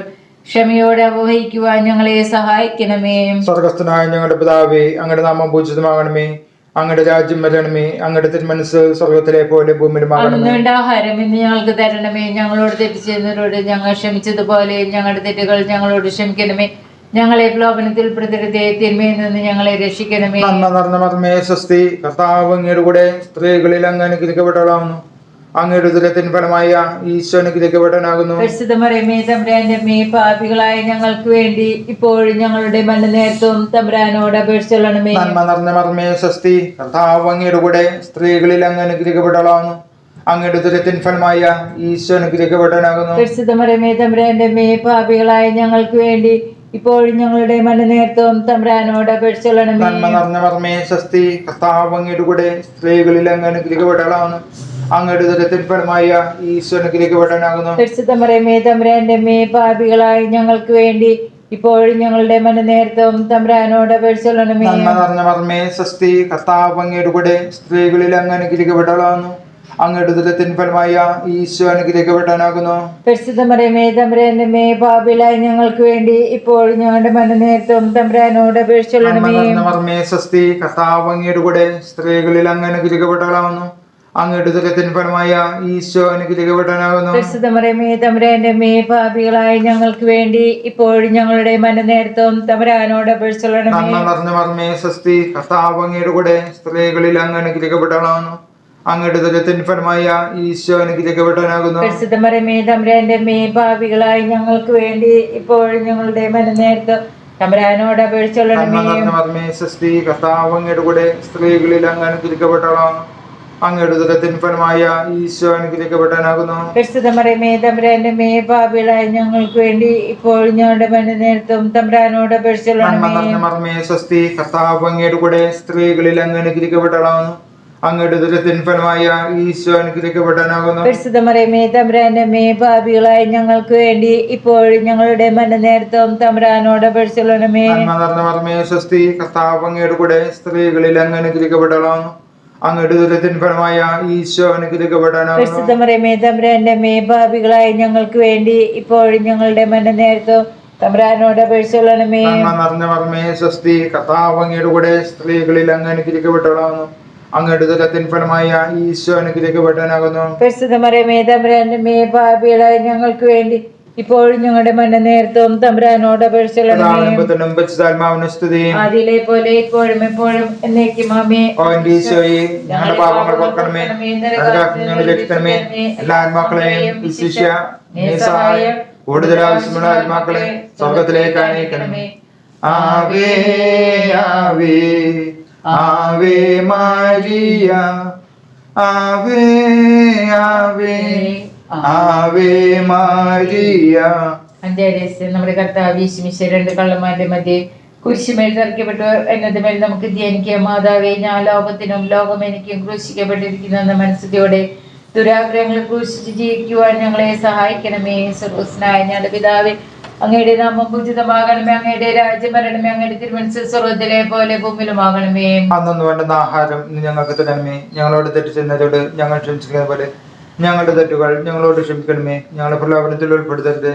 ക്ഷമയോടെ വഹിക്കുവാൻ ഞങ്ങളെ സഹായിക്കണമേ. സ്വർഗസ്ഥനായ ഞങ്ങളുടെ പിതാവേ, അങ്ങയുടെ നാമം പൂജിതമാകണമേ. അങ്ങയുടെ രാജ്യം വരണമേ. അങ്ങയുടെ തിരുമനസ് സ്വർഗത്തിലെ പോലെ ഭൂമിയിലുമാകണമേ. വേണ്ട ആഹാരം ഇന്ന് ഞങ്ങൾക്ക് തരണമേ. ഞങ്ങളോട് തെറ്റ് ചെയ്യുന്നവരോട് ഞങ്ങൾ ക്ഷമിച്ചതുപോലെ ഞങ്ങളുടെ തെറ്റുകൾ ഞങ്ങളോട് ക്ഷമിക്കണമേ. ഞങ്ങളെ പ്രലോഭനത്തിൽ ഉൾപ്പെടുത്തരുതേ, തിന്മയിൽ നിന്ന് ഞങ്ങളെ രക്ഷിക്കണമേ. നന്മ നിറഞ്ഞ മർമ്മേ സ്വസ്തി, കർത്താവ് അങ്ങയുടെ കൂടെ സ്ത്രീകളിൽ അങ്ങ് അനുഗ്രഹിക്കപ്പെട്ടവളാകുന്നു. അങ്ങയുടെ ഉദരത്തിൻ ഫലമായ ഈശോ അനുഗ്രഹിക്കപ്പെട്ടവനാകുന്നു. പരിശുദ്ധ മറിയമേ, തമ്പുരാന്റെ അമ്മേ, പാപികളായ ഞങ്ങൾക്ക് വേണ്ടി ഇപ്പോഴും ഞങ്ങളുടെ മരണനേരത്തും തമ്പുരാനോട് അപേക്ഷിച്ചുകൊള്ളണമേ. നന്മ നിറഞ്ഞ മർമ്മേ സ്വസ്തി, കർത്താവ് അങ്ങയുടെ കൂടെ സ്ത്രീകളിൽ അങ്ങ് അനുഗ്രഹിക്കപ്പെട്ടവളാകുന്നു. അങ്ങയുടെ ഉദരത്തിൻ ഫലമായ ഈശോ അനുഗ്രഹിക്കപ്പെട്ടവനാകുന്നു. പരിശുദ്ധ മറിയമേ, തമ്പുരാന്റെ അമ്മേ, പാപികളായ ഞങ്ങൾക്ക് വേണ്ടി ഇപ്പോഴും ഞങ്ങളുടെ മരണനേരത്തും തമ്പുരാനോട് അപേക്ഷിച്ചുകൊള്ളണമേ. നന്മ നിറഞ്ഞ മർമ്മേ സ്വസ്തി, കർത്താവ് അങ്ങയുടെ കൂടെ സ്ത്രീകളിൽ അങ്ങ് അനുഗ്രഹിക്കപ്പെട്ടവളാകുന്നു. അങ്ങയുടെ ഉദരത്തിൻ ഫലമായ ഈശോ അനുഗ്രഹിക്കപ്പെട്ടവനാകുന്നു. പരിശുദ്ധ മറിയമേ, തമ്പുരാന്റെ അമ്മേ, പാപികളായ ഞങ്ങൾക്ക് വേണ്ടി ഇപ്പോഴും ഞങ്ങളുടെ മരണനേരത്തും തമ്പുരാനോട് അപേക്ഷിച്ചുകൊള്ളണമേ. നന്മ നിറഞ്ഞ മർമ്മേ സ്വസ്തി, കർത്താവ് അങ്ങയുടെ കൂടെ സ്ത്രീകളിൽ അങ്ങ് അനുഗ്രഹിക്കപ്പെട്ടവളാകുന്നു. അങ്ങയുടെ ഉദരത്തിൻ ഫലമായ ഈശോ അനുഗ്രഹിക്കപ്പെട്ടവനാകുന്നു. പരിശുദ്ധ മറിയമേ, തമ്പുരാന്റെ അമ്മേ, പാപികളായ ഞങ്ങൾക്ക് വേണ്ടി ഇപ്പോഴും ഞങ്ങളുടെ മരണനേരത്തും തമ്പുരാനോട് അപേക്ഷിച്ചുകൊള്ളണമേ. മർമ്മേ സ്വസ്തി, കർത്താവ് അങ്ങയുടെ കൂടെ സ്ത്രീകളിൽ അങ്ങ് അനുഗ്രഹിക്കപ്പെട്ടവളാകുന്നു. അങ്ങയുടെ ഉദരത്തിൻ ഫലമായ ഈശോ അനുഗ്രഹിക്കപ്പെട്ടവനാകുന്നു. പരിശുദ്ധ മറിയമേ, തമ്പുരാന്റെ അമ്മേ, പാപികളായ ഞങ്ങൾക്ക് വേണ്ടി ഇപ്പോഴും ഞങ്ങളുടെ മരണനേരത്തും തമ്പുരാനോട് അപേക്ഷിച്ചുകൊള്ളണമേ. നന്മ നിറഞ്ഞ മർമ്മേ സ്വസ്തി, കർത്താവ് അങ്ങയുടെ കൂടെ സ്ത്രീകളിൽ അങ്ങ് അനുഗ്രഹിക്കപ്പെട്ടവളാകുന്നു. അങ്ങയുടെ ഉദരത്തിൻ ഫലമായ ഈശോ അനുഗ്രഹിക്കപ്പെട്ടവനാകുന്നു. പരിശുദ്ധ മറിയമേ, തമ്പുരാന്റെ അമ്മേ, പാപികളായ ഞങ്ങൾക്ക് വേണ്ടി ഇപ്പോഴും ഞങ്ങളുടെ മരണനേരത്തും തമ്പുരാനോട് അപേക്ഷിച്ചുകൊള്ളണമേ. മർമ്മേ സ്വസ്തി, കർത്താവ് അങ്ങയുടെ കൂടെ സ്ത്രീകളിൽ അങ്ങ് അനുഗ്രഹിക്കപ്പെട്ടവളാകുന്നു. അങ്ങയുടെ ഉദരത്തിൻ ഫലമായ ഈശോ അനുഗ്രഹിക്കപ്പെട്ടവനാകുന്നു. പരിശുദ്ധ മറിയമേ, തമ്പുരാന്റെ അമ്മേ, പാപികളായ ഞങ്ങൾക്ക് വേണ്ടി ഇപ്പോഴും ഞങ്ങളുടെ മരണനേരത്തും തമ്പുരാനോട് അപേക്ഷിച്ചുകൊള്ളണമേ. മർമ്മേ സ്വസ്തി, കർത്താവ് അങ്ങയുടെ കൂടെ സ്ത്രീകളിൽ അങ്ങ് അനുഗ്രഹിക്കപ്പെട്ടവളാകുന്നു. അങ്ങയുടെ ഉദരത്തിൻ ഫലമായ ഈശോ അനുഗ്രഹിക്കപ്പെട്ടവനാകുന്നു. പരിശുദ്ധ മറിയമേ, തമ്പുരാന്റെ അമ്മേ, പാപികളായ ഞങ്ങൾക്ക് വേണ്ടി ഇപ്പോഴും ഞങ്ങളുടെ മരണനേരത്തും തമ്പുരാനോട് അപേക്ഷിച്ചുകൊള്ളണമേ. മർമ്മേ സ്വസ്തി, കർത്താവ് അങ്ങയുടെ കൂടെ സ്ത്രീകളിൽ അങ്ങ് അനുഗ്രഹിക്കപ്പെട്ടവളാകുന്നു. അങ്ങയുടെ ഉദരത്തിൻ ഫലമായ ഈശോ അനുഗ്രഹിക്കപ്പെട്ടവനാകുന്നു. പരിശുദ്ധ മറിയമേ, തമ്പുരാന്റെ അമ്മേ, പാപികളായ ഞങ്ങൾക്ക് വേണ്ടി ഇപ്പോഴും ഞങ്ങളുടെ മരണനേരത്തും തമ്പുരാനോട് അപേക്ഷിച്ചുകൊള്ളണമേ. മർമ്മേ സ്വസ്തി, കർത്താവ് അങ്ങയുടെ കൂടെ സ്ത്രീകളിൽ അങ്ങ് അനുഗ്രഹിക്കപ്പെട്ടവളാകുന്നു. അങ്ങയുടെ ഉദരത്തിൻ ഫലമായ ഈശോ അനുഗ്രഹിക്കപ്പെട്ടവനാകുന്നു. പരിശുദ്ധ മറിയമേ, തമ്പുരാന്റെ അമ്മേ, പാപികളായ ഞങ്ങൾക്ക് വേണ്ടി ഇപ്പോഴും ഞങ്ങളുടെ മരണനേരത്തും തമ്പുരാനോട് അപേക്ഷിച്ചുകൊള്ളണമേ. അതിലെ പോലെ ഇപ്പോഴും എപ്പോഴും എന്നേക്കും ആമേൻ. ഞങ്ങളുടെ പാപങ്ങൾ പൊറുക്കണമേ, ഞങ്ങളെ രക്ഷിക്കണമേ. എല്ലാ ആത്മാക്കളെയും സഹായം കൂടുതൽ ആവശ്യമുള്ള ആത്മാക്കളെ സ്വർഗത്തിലേക്ക് അനയിക്കണമേ. ആവേ ആവേ ആവേ മരിയ, ആവേ ആവേ ആവേ മരിയ. അന്ത്യാരഹസ്യം. നമ്മുടെ കർത്താവ് യേശുമിശിഹാ രണ്ട് കള്ളന്മാരുടെ മധ്യേ കുരിശുമേൽ തറയ്ക്കപ്പെട്ടു എന്നതുമേൽ നമുക്ക് ധ്യാനിക്കാം. മാതാവേ, ഞാൻ ലോകത്തിനും ലോകം എനിക്കും ക്രൂശിക്കപ്പെട്ടിരിക്കുന്ന എന്ന മനസ്സിലൂടെ ദുരാഗ്രഹങ്ങളെ ക്രൂശിച്ച് ജീവിക്കുവാൻ ഞങ്ങളെ സഹായിക്കണമേ. സർവസ്വനായ ഞങ്ങളുടെ പിതാവേ, അങ്ങയുടെ നാമം പൂജിതമാകണമേ. അങ്ങയുടെ രാജ്യം വരണമേ. അങ്ങയുടെ തിരുമനസ്സ് സ്വർഗ്ഗത്തിലെ പോലെ ഭൂമിയിലുമാകണമേ. അന്നു വേണ്ടുന്ന ആഹാരം ഇന്ന് ഞങ്ങൾക്ക് തരണമേ. ഞങ്ങളോട് തെറ്റ് ചെയ്യുന്നവരോട് ഞങ്ങൾ ക്ഷമിച്ചിരിക്കുന്ന പോലെ ഞങ്ങളുടെ തെറ്റുകൾ ഞങ്ങളോട് ക്ഷമിക്കണമേ. ഞങ്ങളെ പ്രലോഭനത്തിൽ ഉൾപ്പെടുത്തരുത്,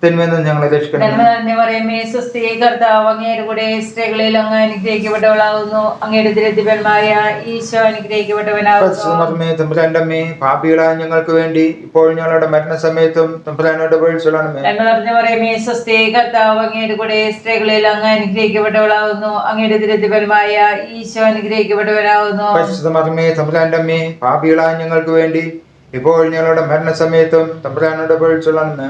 തിന്മയിൽ നിന്ന് ഞങ്ങളെ രക്ഷിക്കണമേ. സ്വസ്തി, കർത്താവ് അങ്ങയുടെ കൂടെ സ്ത്രീകളിൽ അങ്ങ് അനുഗ്രഹിക്കപ്പെട്ടവളാകുന്നു. അങ്ങയുടെ തിരുത്തിഫലമായ ഈശോ അനുഗ്രഹിക്കപ്പെട്ടവനാകുന്നു. തമ്പുരാന്റെ അമ്മേ, പാപികളായ ഞങ്ങൾക്ക് വേണ്ടി ഇപ്പോഴും ഞങ്ങളുടെ മരണസമയത്തും തമ്പുരാനോട് അപേക്ഷിച്ചുകൊള്ളണമേ. സ്വസ്തി, കർത്താവ് അങ്ങയുടെ കൂടെ സ്ത്രീകളിൽ അങ്ങ് അനുഗ്രഹിക്കപ്പെട്ടവളാകുന്നു. അങ്ങയുടെ തിരുത്തിഫലമായ ഈശോ അനുഗ്രഹിക്കപ്പെട്ടവനാകുന്നു. തമ്പുരാന്റെ അമ്മേ, പാപികളായ ഞങ്ങൾക്ക് വേണ്ടി ഇപ്പോൾ ഞങ്ങളുടെ മരണസമയത്തും തമ്പുരാനോട് അപേക്ഷിച്ചുകൊള്ളണമേ.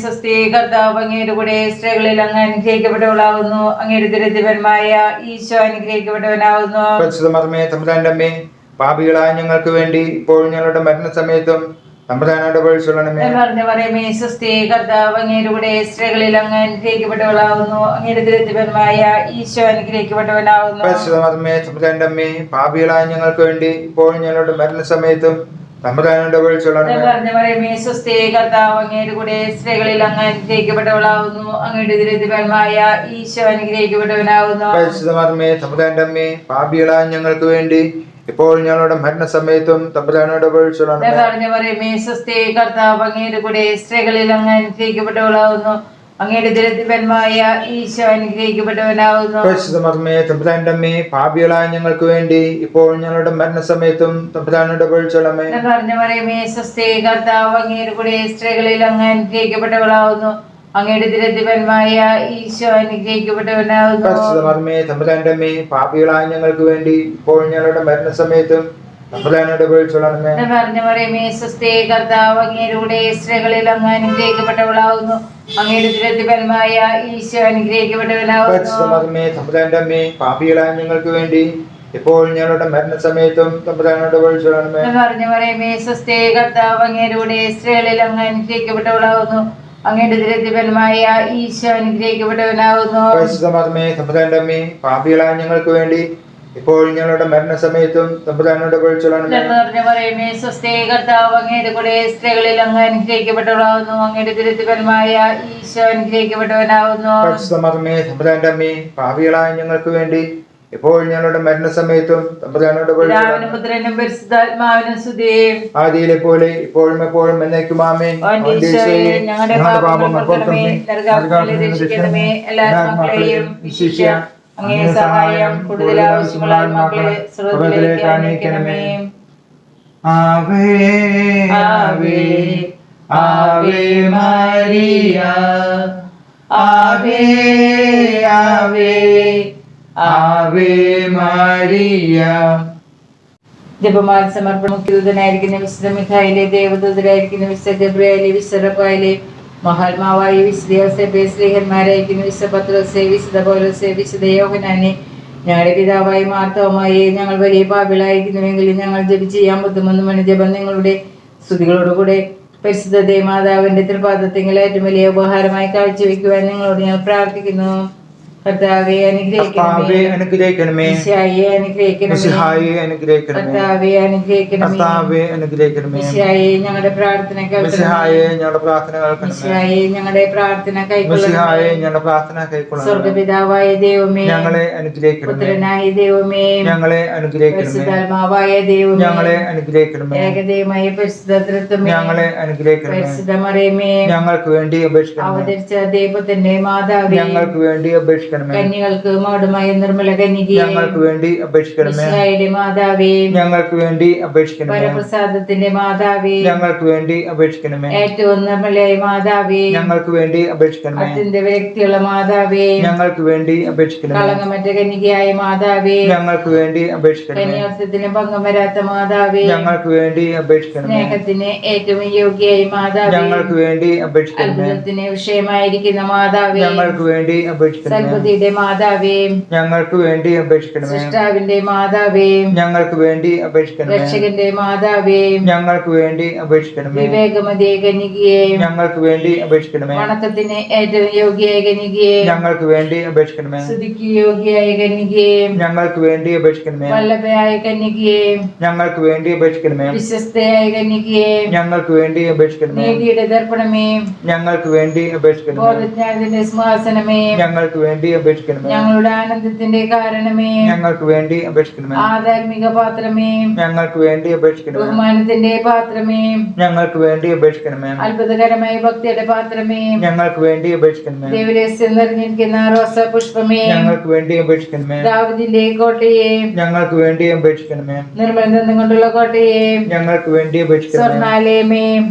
സ്വസ്തി, കർത്താവ് അങ്ങയുടെ കൂടെ സ്ത്രീകളിൽ അങ്ങ് അനുഗ്രഹിക്കപ്പെട്ടവളാകുന്നു. അങ്ങയുടെ തിരുത്തിഫലമായ ഈശോ അനുഗ്രഹിക്കപ്പെട്ടവനാകുന്നു. തമ്പുരാന്റെ അമ്മേ, പാപികളായ ഞങ്ങൾക്ക് വേണ്ടി ഇപ്പോൾ ഞങ്ങളുടെ മരണസമയത്തും തമ്പുരാനോട് അപേക്ഷിച്ചുകൊള്ളണമേ. സ്വസ്തി, കർത്താവ് അങ്ങയുടെ കൂടെ സ്ത്രീകളിൽ അങ്ങ് അനുഗ്രഹിക്കപ്പെട്ടവളാകുന്നു. അങ്ങയുടെ തിരുത്തിഫലമായ ഈശോ അനുഗ്രഹിക്കപ്പെട്ടവനാകുന്നു. തമ്പുരാന്റെ അമ്മേ, പാപികളായ ഞങ്ങൾക്ക് വേണ്ടി ഇപ്പോൾ ഞങ്ങളുടെ മരണസമയത്തും തമ്പുരാനോട് വിളിച്ചോളണമേ. മറിയമേ സ്വസ്തി, കർത്താവ് അങ്ങയുടെ കൂടെ സ്ത്രീകളിൽ അങ്ങ് അനുഗ്രഹിക്കപ്പെട്ടവളാവുന്നു. അങ്ങയുടെ ദുരിതഫലമായ ഈശോ അനുഗ്രഹിക്കപ്പെട്ടവനാവുന്നു. പരിശുദ്ധ മറിയമേ തമ്പുരാന്റെ അമ്മേ, പാപികളായ ഞങ്ങൾക്ക് വേണ്ടി ഇപ്പോൾ ഞങ്ങളുടെ മരണസമയത്തും തമ്പുരാനോട് വിളിച്ചോളണമേ. മറിയമേ സ്വസ്തി, കർത്താവ് അങ്ങയുടെ കൂടെ സ്ത്രീകളിൽ അങ്ങ് അനുഗ്രഹിക്കപ്പെട്ടവളാവുന്നു. അങ്ങയുടെ ദുരിതഫലമായ ഈശോ അനുഗ്രഹിക്കപ്പെട്ടവനാവുന്നു. പരിശുദ്ധ മറിയമേ തമ്പുരാന്റെ അമ്മേ, പാപികളായ ഞങ്ങൾക്ക് വേണ്ടി ഇപ്പോൾ ഞങ്ങളുടെ മരണസമയത്തും തമ്പുരാനോട് വിളിച്ചോളണമേ. മറിയമേ സ്വസ്തി, കർത്താവ് അങ്ങയുടെ കൂടെ സ്ത്രീകളിൽ അങ്ങ് അനുഗ്രഹിക്കപ്പെട്ടവളാവുന്നു. അങ്ങയുടെ ദുരിതഫലമായ ഈശോ അനുഗ്രഹിക്കപ്പെട്ടവനാവുന്നു. പരിശുദ്ധ മറിയമേ തമ്പുരാന്റെ അമ്മേ, പാപികളായ ഞങ്ങൾക്ക് വേണ്ടി ഇപ്പോൾ ഞങ്ങളുടെ മരണസമയത്തും തമ്പുരാനോട് വിളിച്ചോളണമേ. മറിയമേ സ്വസ്തി, കർത്താവ് അങ്ങയുടെ കൂടെ സ്ത്രീകളിൽ അങ്ങ് അനുഗ്രഹിക്കപ്പെട്ടവളാവുന്നു. അങ്ങയുടെ ദുരിതഫലമായ ഈശോ അനുഗ്രഹിക്കപ്പെട്ടവനാവുന്നു. പരിശുദ്ധ മറിയമേ തമ്പുരാന്റെ അമ്മേ, പാപികളായ ഞങ്ങൾക്ക് വേണ്ടി ഇപ്പോൾ ഞങ്ങളുടെ മരണസമയത്തും തമ്പുരാനോട് വിളിച്ചോളണമേ. മറിയമേ സ്വസ്തി, കർത്താവ് അങ്ങയുടെ കൂടെ സ്ത്രീകളിൽ അങ്ങ് അനുഗ്രഹിക്കപ്പെട്ടവളാവുന്നു. അങ്ങയുടെ ദുരിതഫലമായ ഈശോ അനുഗ്രഹിക്കപ്പെട്ടവനാവുന്നു. പരിശുദ്ധ മറിയമേ തമ്പുരാന്റെ അമ്മേ, പാപികളായ ഞങ്ങൾക്ക് വേണ്ടി ഇപ്പോൾ ഞങ്ങളുടെ മരണസമയത്തും തമ്പുരാനോട് വിളിച്ചോളണമേ. മറിയമേ സ്വസ്തി, കർത്താവ് അങ്ങയുടെ കൂടെ സ്ത്രീകളിൽ അങ്ങ് അനുഗ്രഹിക്കപ്പെട്ടവളാവുന്നു. അങ്ങയുടെ ദുരിതഫലമായ ഈശോ അനുഗ്രഹിക്കപ്പെട്ടവനാവുന്നു. പരിശുദ്ധ മറിയമേ തമ്പുരാന്റെ അമ്മേ, പാപികളായ ഞങ്ങൾക്ക് വേണ്ടി ഇപ്പോൾ ഞങ്ങളുടെ മരണസമയത്തും തമ്പുരാനോട് വിളിച്ചോളണമേ. പുത്രനും പരിശുദ്ധാത്മാവിനും സ്തുതി. ആദിയിലെ പോലെ ഇപ്പോഴും എപ്പോഴും എന്നേക്കും ആമേൻ. ഞങ്ങളുടെ പാപങ്ങൾ പൊറുക്കണമേ, നരകാഗ്നിയിൽ രക്ഷിക്കണമേ. എല്ലാ ആത്മാക്കളെയും വിശിഷ്യ അങ്ങേ സഹായം കൂടുതൽ ആവശ്യമുള്ള ആത്മാക്കളെ സ്വർഗ്ഗത്തിലേക്ക് ആനയിക്കണമേ. ആവേ ആവേ ആവേ മരിയ, ആവേ ആവേ ആവേ മരിയ. ജപമാല സമർപ്പണ മുഖ്യദൂതനായിരിക്കുന്ന വിശുദ്ധ മിഖായേലേ, ദേവദൂതരായിരിക്കുന്ന വിശുദ്ധ ഗബ്രിയേലേ, വിശുദ്ധ റഫായേലേ, മഹാത്മാവായ വിശുദ്ധ യോസേപ്പേ, സ്ലീഹന്മാരായിരിക്കുന്ന വിശുദ്ധ പത്രോസേ, വിശുദ്ധ പൗലോസേ, വിശുദ്ധ യോഹന്നാനേ, ഞങ്ങളുടെ പിതാവായ മാർത്തോമായേ, ഞങ്ങൾ വലിയ പാപികളായിരിക്കുന്നുവെങ്കിലും ഞങ്ങൾ ജപിച്ച് ചെയ്യാൻ ബുദ്ധിമുട്ടും മണി ജപം നിങ്ങളുടെ സ്തുതികളോടുകൂടെ പരിശുദ്ധ ദേവമാതാവിന്റെ തൃപാദത്തിങ്കിൽ ഏറ്റവും വലിയ ഉപഹാരമായി കാഴ്ചവെക്കുവാൻ നിങ്ങളോട് ഞങ്ങൾ പ്രാർത്ഥിക്കുന്നു. കർത്താവേ അനുഗ്രഹിക്കണമേ, അനുഗ്രഹിക്കണമേ. ഈശോയെ അനുഗ്രഹിക്കണമേ, മിശിഹായെ അനുഗ്രഹിക്കണമേ. കർത്താവേ അനുഗ്രഹിക്കണമേ, കർത്താവേ അനുഗ്രഹിക്കണമേ. ഈശോയെ ഞങ്ങളുടെ പ്രാർത്ഥന കേൾക്കണമേ, മിശിഹായെ ഞങ്ങളുടെ പ്രാർത്ഥന കേൾക്കണമേ. ഈശോയെ ഞങ്ങളുടെ പ്രാർത്ഥന കൈക്കൊള്ളണമേ. മിശിഹായെ ഞങ്ങളുടെ പ്രാർത്ഥന കൈക്കൊള്ളണമേ. സ്വർഗ്ഗപിതാവായ ദൈവമേ, ഞങ്ങളെ അനുഗ്രഹിക്കണമേ. പുത്രനായ ദൈവമേ, ഞങ്ങളെ അനുഗ്രഹിക്കണമേ. പരിശുദ്ധാത്മാവായ ദൈവമേ, ഞങ്ങളെ അനുഗ്രഹിക്കണമേ. ഏകദൈവമായ പരിശുദ്ധ തൃത്വമേ, ഞങ്ങളെ അനുഗ്രഹിക്കണമേ. പരിശുദ്ധ മറിയമേ, ഞങ്ങൾക്ക് വേണ്ടി അപേക്ഷിക്കണമേ. അവതരിച്ച ദൈവത്തിന്റെ മാതാവേ, ഞങ്ങൾക്ക് വേണ്ടി അപേക്ഷിക്കണമേ. കന്യകൾക്ക് മൗഢമായ നിർമ്മല കന്യകേ, ഞങ്ങൾക്ക് വേണ്ടി അപേക്ഷിക്കണമേ. ഈശോയുടെ മാതാവേ, ഞങ്ങൾക്ക് വേണ്ടി അപേക്ഷിക്കണമേ. പരപ്രസാദത്തിന്റെ മാതാവേ, ഞങ്ങൾക്ക് വേണ്ടി അപേക്ഷിക്കണമേ. ഏറ്റവും നിർമ്മലയായ മാതാവേ, ഞങ്ങൾക്ക് വേണ്ടി അപേക്ഷിക്കണമേ. അത്യന്ത വ്യക്തിയുള്ള മാതാവേ, ഞങ്ങൾക്ക് വേണ്ടി അപേക്ഷിക്കണമേ. കളങ്കമറ്റ കന്യകയായ മാതാവേ, ഞങ്ങൾക്ക് വേണ്ടി അപേക്ഷിക്കണമേ. കന്യാസത്തിന് ഭംഗം വരാത്ത മാതാവേ, ഞങ്ങൾക്ക് വേണ്ടി അപേക്ഷിക്കണമേ. സ്നേഹത്തിന് ഏറ്റവും യോഗ്യയായ മാതാവേ, ഞങ്ങൾക്ക് വേണ്ടി അപേക്ഷിക്കണമേ. അത്ഭുതത്തിന് വിഷയമായിരിക്കുന്ന മാതാവേ, ഞങ്ങൾക്ക് വേണ്ടി അപേക്ഷിക്കണമേ. സൽബുദ്ധിയുടെ മാതാവേ, ഞങ്ങൾക്ക് വേണ്ടി അപേക്ഷിക്കണമേ. സൃഷ്ടാവിന്റെ മാതാവേ, ഞങ്ങൾക്ക് വേണ്ടി അപേക്ഷിക്കണമേ. രക്ഷകന്റെ മാതാവേ, ഞങ്ങൾക്ക് വേണ്ടി അപേക്ഷിക്കണമേ. വിവേകമതിയെ കന്യകയെ, ഞങ്ങൾക്ക് വേണ്ടി അപേക്ഷിക്കണമേ. വണക്കത്തിന് ഏറ്റവും യോഗ്യയായ കന്യകയെ, ഞങ്ങൾക്ക് വേണ്ടി അപേക്ഷിക്കണമേ. സ്തുതിക്ക് യോഗ്യയായ കന്യകയെ, ഞങ്ങൾക്ക് വേണ്ടി അപേക്ഷിക്കണമേ. വല്ലഭയായ കന്യകയെ, ഞങ്ങൾക്ക് വേണ്ടി അപേക്ഷിക്കണമേ. വിശ്വസ്തയായ കന്യകയെ, ഞങ്ങൾക്ക് വേണ്ടി അപേക്ഷിക്കണമേ. നീതിയുടെ ദർപ്പണമേ, ഞങ്ങൾക്ക് വേണ്ടി അപേക്ഷിക്കണമേ. ബോധജ്ഞാനത്തിന്റെ സിംഹാസനമേ, ഞങ്ങൾക്ക് വേണ്ടി അപേക്ഷിക്കണമേ. ഞങ്ങളുടെ ആനന്ദത്തിന്റെ കാരണമേ, ഞങ്ങൾക്ക് വേണ്ടി അപേക്ഷിക്കണമേ. ആധാർമിക പാത്രമേ, ഞങ്ങൾക്ക് വേണ്ടി അപേക്ഷിക്കണമേ. ബഹുമാനത്തിന്റെ പാത്രമേ, ഞങ്ങൾക്ക് വേണ്ടി അപേക്ഷിക്കണമേ. അത്ഭുതകരമായ ഭക്തിയുടെ പാത്രമേ, ഞങ്ങൾക്ക് വേണ്ടി അപേക്ഷിക്കണമേ. ദൈവരഹസ്യം നിറഞ്ഞിരിക്കുന്ന റോസാ പുഷ്പമേ, ഞങ്ങൾക്ക് വേണ്ടി അപേക്ഷിക്കണമേ. ദാവീദിന്റെ കോട്ടയെ, ഞങ്ങൾക്ക് വേണ്ടി അപേക്ഷിക്കണമേ. നിർമ്മലം കൊണ്ടുള്ള കോട്ടയെ, ഞങ്ങൾക്ക് വേണ്ടി അപേക്ഷിക്കണമേ. സ്വർണാലയമേ,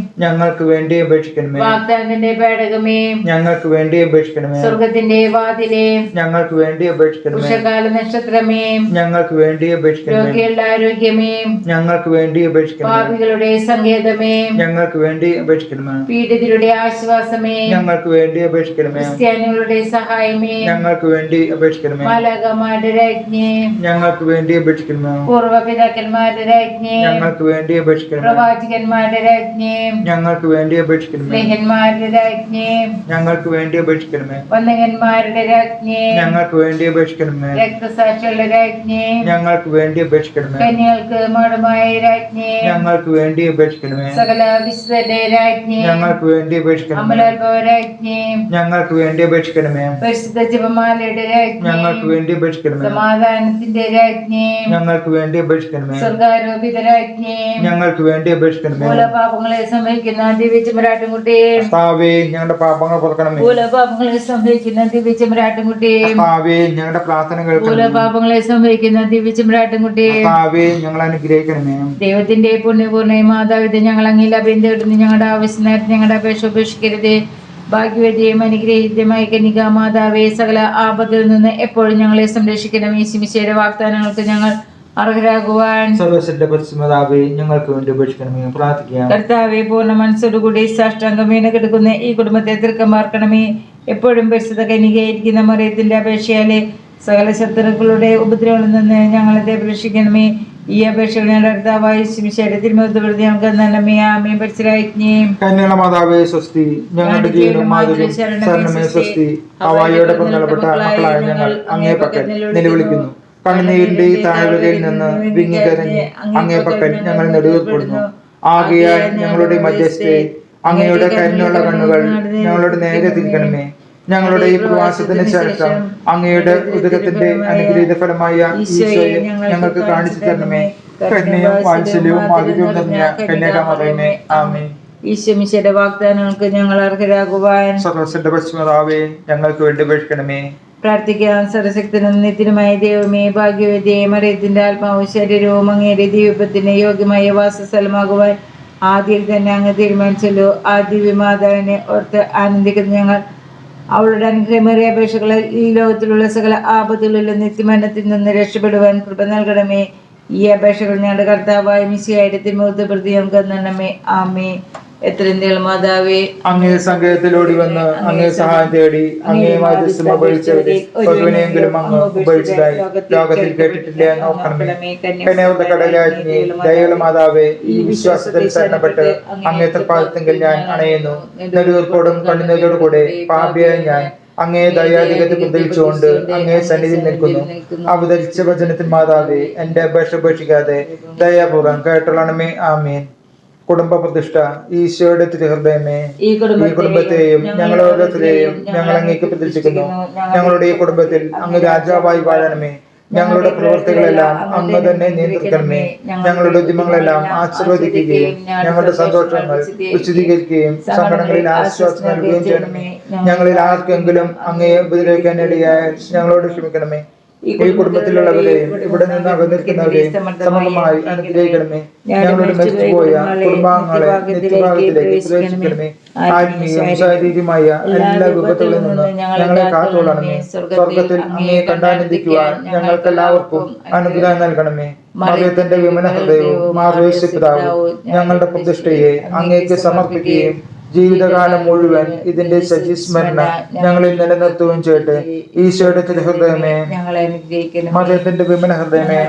ഞങ്ങൾക്ക് വേണ്ടി അപേക്ഷിക്കണമേ. വാഗ്ദാനത്തിന്റെ പേടകമേ, ഞങ്ങൾക്ക് വേണ്ടി അപേക്ഷിക്കണമേ. സ്വർഗത്തിന്റെ വാതിലേ, ഞങ്ങൾക്ക് വേണ്ടി അപേക്ഷിക്കണമേ. ഉഷകാല നക്ഷത്രമേ, ഞങ്ങൾക്ക് വേണ്ടി അപേക്ഷിക്കണമേ. രോഗികളുടെ ആരോഗ്യമേ, ഞങ്ങൾക്ക് വേണ്ടി അപേക്ഷിക്കണമേ. പാപികളുടെ സങ്കേതമേ, ഞങ്ങൾക്ക് വേണ്ടി അപേക്ഷിക്കണമേ. പീഡിതരുടെ ആശ്വാസമേ, ഞങ്ങൾക്ക് വേണ്ടി അപേക്ഷിക്കണമേ. ക്രിസ്ത്യാനികളുടെ സഹായമേ, ഞങ്ങൾക്ക് വേണ്ടി അപേക്ഷിക്കണമേ. മാലാഖമാരുടെ രാജ്ഞി, ഞങ്ങൾക്ക് വേണ്ടി അപേക്ഷിക്കണമേ. പൂർവ്വപിതാക്കന്മാരുടെ രാജ്ഞി, ഞങ്ങൾക്ക് വേണ്ടി അപേക്ഷിക്കണമേ. പ്രവാചകന്മാരുടെ രാജ്ഞി, ഞങ്ങൾക്ക് വേണ്ടി അപേക്ഷിക്കണമേ. സ്നേഹന്മാരുടെ രാജ്ഞി, ഞങ്ങൾക്ക് വേണ്ടി അപേക്ഷിക്കണമേ. വന്ദകന്മാരുടെ രാജ്ഞി, രാജ്ഞി, ഞങ്ങൾക്ക് വേണ്ടി അപേക്ഷിക്കണമേ. രക്തസാക്ഷികളുടെ രാജ്ഞി, ഞങ്ങൾക്ക് വേണ്ടി അപേക്ഷിക്കണമേ. കന്യകൾക്ക് മഠമായ രാജ്ഞി, ഞങ്ങൾക്ക് വേണ്ടി അപേക്ഷിക്കണമേ. സകല വിശുദ്ധരുടെ രാജ്ഞി, ഞങ്ങൾക്ക് വേണ്ടി അപേക്ഷിക്കണമേ. അമലോത്ഭവ രാജ്ഞി, ഞങ്ങൾക്ക് വേണ്ടി അപേക്ഷിക്കണമേ. പരിശുദ്ധ ജപമാലയുടെ രാജ്ഞി, ഞങ്ങൾക്ക് വേണ്ടി അപേക്ഷിക്കണമേ. സമാധാനത്തിന്റെ രാജ്ഞി, ഞങ്ങൾക്ക് വേണ്ടി അപേക്ഷിക്കണമേ. സ്വർഗാരോപിത രാജ്ഞി, ഞങ്ങൾക്ക് വേണ്ടി അപേക്ഷിക്കണമേ. മൂലപാപങ്ങളെ സംഭവിക്കുന്ന ദിവ്യചമരാട്ടുംകുട്ടി, കർത്താവേ ഞങ്ങളുടെ പാപങ്ങൾ പുറക്കണമേ. മൂലപാപങ്ങളെ സംഭവിക്കുന്ന ദിവ്യചമരാട്ടുംകുട്ടി, കർത്താവേ ഞങ്ങളുടെ പ്രാർത്ഥന കേൾക്കണമേ. മൂലപാപങ്ങളെ സംഭവിക്കുന്ന ദിവ്യചമരാട്ടുംകുട്ടി, കർത്താവേ ഞങ്ങൾ അനുഗ്രഹിക്കണമേ. ദൈവത്തിന്റെ പുണ്യപൂർണ്ണ മാതാവിധ ഞങ്ങൾ അങ്ങിൽ അഭ്യന്തരത്തിന് ഞങ്ങളുടെ ആവശ്യ നേരത്തെ ഞങ്ങളുടെ അപേക്ഷ ഉപേക്ഷിക്കരുത്. ഭാഗ്യവതിയും അനുഗ്രഹീതമായ കന്യക മാതാവേ, സകല ആപത്തിൽ നിന്ന് എപ്പോഴും ഞങ്ങളെ സംരക്ഷിക്കണം. ഈ ശിമിശയുടെ വാഗ്ദാനങ്ങൾക്ക് ഞങ്ങൾ അർഹരാകുവാൻ സർവ്വശക്തന്റെ പരിശുദ്ധമാതാവേ ഞങ്ങൾക്ക് വേണ്ടി ഉപേക്ഷിക്കണമേ. പ്രാർത്ഥിക്കാം. കർത്താവെ, പൂർണ്ണ മനസ്സോടുകൂടി സാഷ്ടാംഗം വീണ് കിടക്കുന്ന ഈ കുടുംബത്തെ തീർക്കമാർക്കണമേ. എപ്പോഴും പരിശുദ്ധ കന്യകയായിരിക്കുന്ന മറിയത്തിന്റെ അപേക്ഷയാലെ സകല ശത്രുക്കളുടെ ഉപദ്രവങ്ങളിൽ നിന്ന് ഞങ്ങളെ രക്ഷിക്കണമേ. ഈ അപേക്ഷകൾ ഞങ്ങളുടെ കർത്താവായ ശിമിശയുടെ തിരുമുഖത്ത് ഞങ്ങൾക്ക് നന്മേ. ആമേൻ. പരിശുദ്ധരാജ്ഞിയും കന്യക മാതാവേ സ്വസ്തി, ഞങ്ങളുടെ ജീവനും മാധുര്യം ശരണമേ സ്വസ്തി. ഹവായിയുടെ പുറന്തള്ളപ്പെട്ട മക്കളായ ഞങ്ങൾ അങ്ങേ പക്കൽ നിലവിളിക്കുന്നു. കണ്ണുനീരിന്റെ ഈ താഴ്വരയിൽ നിന്ന് വിങ്ങിക്കരഞ്ഞ് അങ്ങേ പക്കൽ ഞങ്ങൾ നെടുവേർപ്പെടുന്നു. ആകയാൽ ഞങ്ങളുടെ മധ്യസ്ഥയെ അങ്ങയുടെ കരുണയുള്ള കണ്ണുകൾ ഞങ്ങളുടെ നേരെ തിരിക്കണമേ. ഞങ്ങളുടെ ഈ പ്രവാസത്തിന് ശേഷം അങ്ങയുടെ ഉദരത്തിന്റെ അനുഗ്രഹീത ഫലമായ ഈശോയെ ഞങ്ങൾക്ക് കാണിച്ചു തരണമേ. കരുണയും വാത്സല്യവും മാധുര്യവും നിറഞ്ഞ കന്യകാമറിയമേ, ആമേൻ. ഈശോമിശിയുടെ വാഗ്ദാനങ്ങൾക്ക് ഞങ്ങൾ അർഹരാകുവാൻ സർവ്വശക്തന്റെ പരിശുദ്ധമാതാവേ ഞങ്ങൾക്ക് വേണ്ടി അപേക്ഷിക്കണമേ. പ്രാർത്ഥിക്കാം. സർവശക്തനും നിത്യനുമായ ദൈവമേ, ഭാഗ്യവതിയെ മറിയത്തിന്റെ ആത്മാവും ശരീരവും അങ്ങയുടെ ദൈവത്തിന് യോഗ്യമായ വാസസ്ഥലമാകുവാൻ ആദ്യം തന്നെ അങ്ങ് തീരുമാനിച്ചല്ലോ. ആ ദിവ്യമാതാവിനെ ഓർത്ത് ആനന്ദിക്കുന്ന ഞങ്ങൾ അവളുടെ അനുഗ്രഹമേറിയ അപേക്ഷകളിൽ ഈ ലോകത്തിലുള്ള സകല ആപത്തുകളിലും നിത്യമരണത്തിൽ നിന്ന് രക്ഷപ്പെടുവാൻ കൃപ നൽകണമേ. ഈ അപേക്ഷകൾ ഞങ്ങളുടെ കർത്താവായ മിശിഹായുടെ തിരുമുഖത്ത് പ്രതി നമുക്ക് നന്മേ. ആമേ. എത്രയും മാതാവേ, അങ്ങേ സങ്കേതത്തിലോടി വന്ന് അങ്ങേ സഹായം തേടി അങ്ങേ മാധ്യസ്ഥം ഉപയോഗിച്ചവരെ ഒരുവിനെയെങ്കിലും അങ്ങ് ഉപയോഗിച്ചതായി ലോകത്തിൽ കേട്ടിട്ടില്ല. നോക്കണമേ. കന്യാവൃത്ത കടലാജ്ഞി, ദയയുള്ള മാതാവേ, ഈ വിശ്വാസത്തിൽ ശരണപ്പെട്ട് അങ്ങേ തൃപ്പാദത്തിങ്കിൽ ഞാൻ അണയുന്നു. നെടുവീർപ്പോടും കണ്ണുനീരോടുകൂടെ പാപിയായ ഞാൻ അങ്ങേ ദയാധികത പ്രതീക്ഷിച്ചുകൊണ്ട് അങ്ങേ സന്നിധിയിൽ നിൽക്കുന്നു. അവതരിച്ച വചനത്തിൽ മാതാവേ, എന്റെ അപേക്ഷ ഉപേക്ഷിക്കാതെ ദയാപൂർവം കേട്ടോളണമേ. ആമേൻ. കുടുംബ പ്രതിഷ്ഠ. ഈശോയുടെ തിരുഹൃദയമേ, ഈ കുടുംബത്തെയും ഞങ്ങൾ ഓരോരുത്തരെയും ഞങ്ങൾ അങ്ങേക്ക് പ്രതിഷ്ഠിക്കുന്നു. ഞങ്ങളുടെ ഈ കുടുംബത്തിൽ അങ്ങ് രാജാവായി വാഴണമേ. ഞങ്ങളുടെ പ്രവൃത്തികളെല്ലാം അങ്ങ് തന്നെ നിയന്ത്രിക്കണമേ. ഞങ്ങളുടെ ഉദ്യമങ്ങളെല്ലാം ആശീർവദിക്കുകയും ഞങ്ങളുടെ സന്തോഷങ്ങൾ വിശദീകരിക്കുകയും സങ്കടങ്ങളിൽ ആശ്വാസം നൽകുകയും ചെയ്യണമേ. ഞങ്ങളിൽ ആർക്കെങ്കിലും അങ്ങയെ ഉപദ്രവിക്കാനിടയായാൽ ഞങ്ങളോട് ക്ഷമിക്കണമേ. ഈ കുടുംബത്തിലുള്ളവരെയും ഇവിടെ നിന്ന് അകന്നിരിക്കുന്നവരെയും സമമായി അനുഗ്രഹിക്കണമേ. ഞങ്ങളുടെ മരിച്ചുപോയ കുടുംബാംഗങ്ങളെ നിത്യഭാഗത്തിലേക്ക് പ്രവേശിക്കണമേ. ആത്മീയം ശാരീരികമായ എല്ലാ വിപത്തുകളിൽ നിന്ന് ഞങ്ങളെ കാത്തോളണമേ. സ്വർഗത്തിൽ അങ്ങയെ കണ്ടാനന്ദിക്കുവാൻ ഞങ്ങൾക്കെല്ലാവർക്കും അനുഗ്രഹം നൽകണമേ. മറിയത്തിന്റെ വിമന ഹൃദയവും മാർവേശ്യ പിതാവും ഞങ്ങളുടെ പ്രതിഷ്ഠയെ അങ്ങേക്ക് സമർപ്പിക്കുകയും ജീവിതകാലം മുഴുവൻ ഇതിന്റെ സജീസ്മരണ ഞങ്ങളിൽ നിലനിർത്തുകയും ചെയ്യട്ടെ. ഈശോയുടെ തിരുഹൃദയമേ, മറിയത്തിന്റെ വിമന ഹൃദയമേ,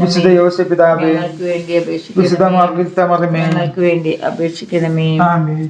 വിശുദ്ധ യോസേപ്പ് പിതാവേ, വിശുദ്ധ മാർഗ്ഗരീത്ത മറിയമേ, വേണ്ടി അപേക്ഷിക്കണമേ. ആമേൻ.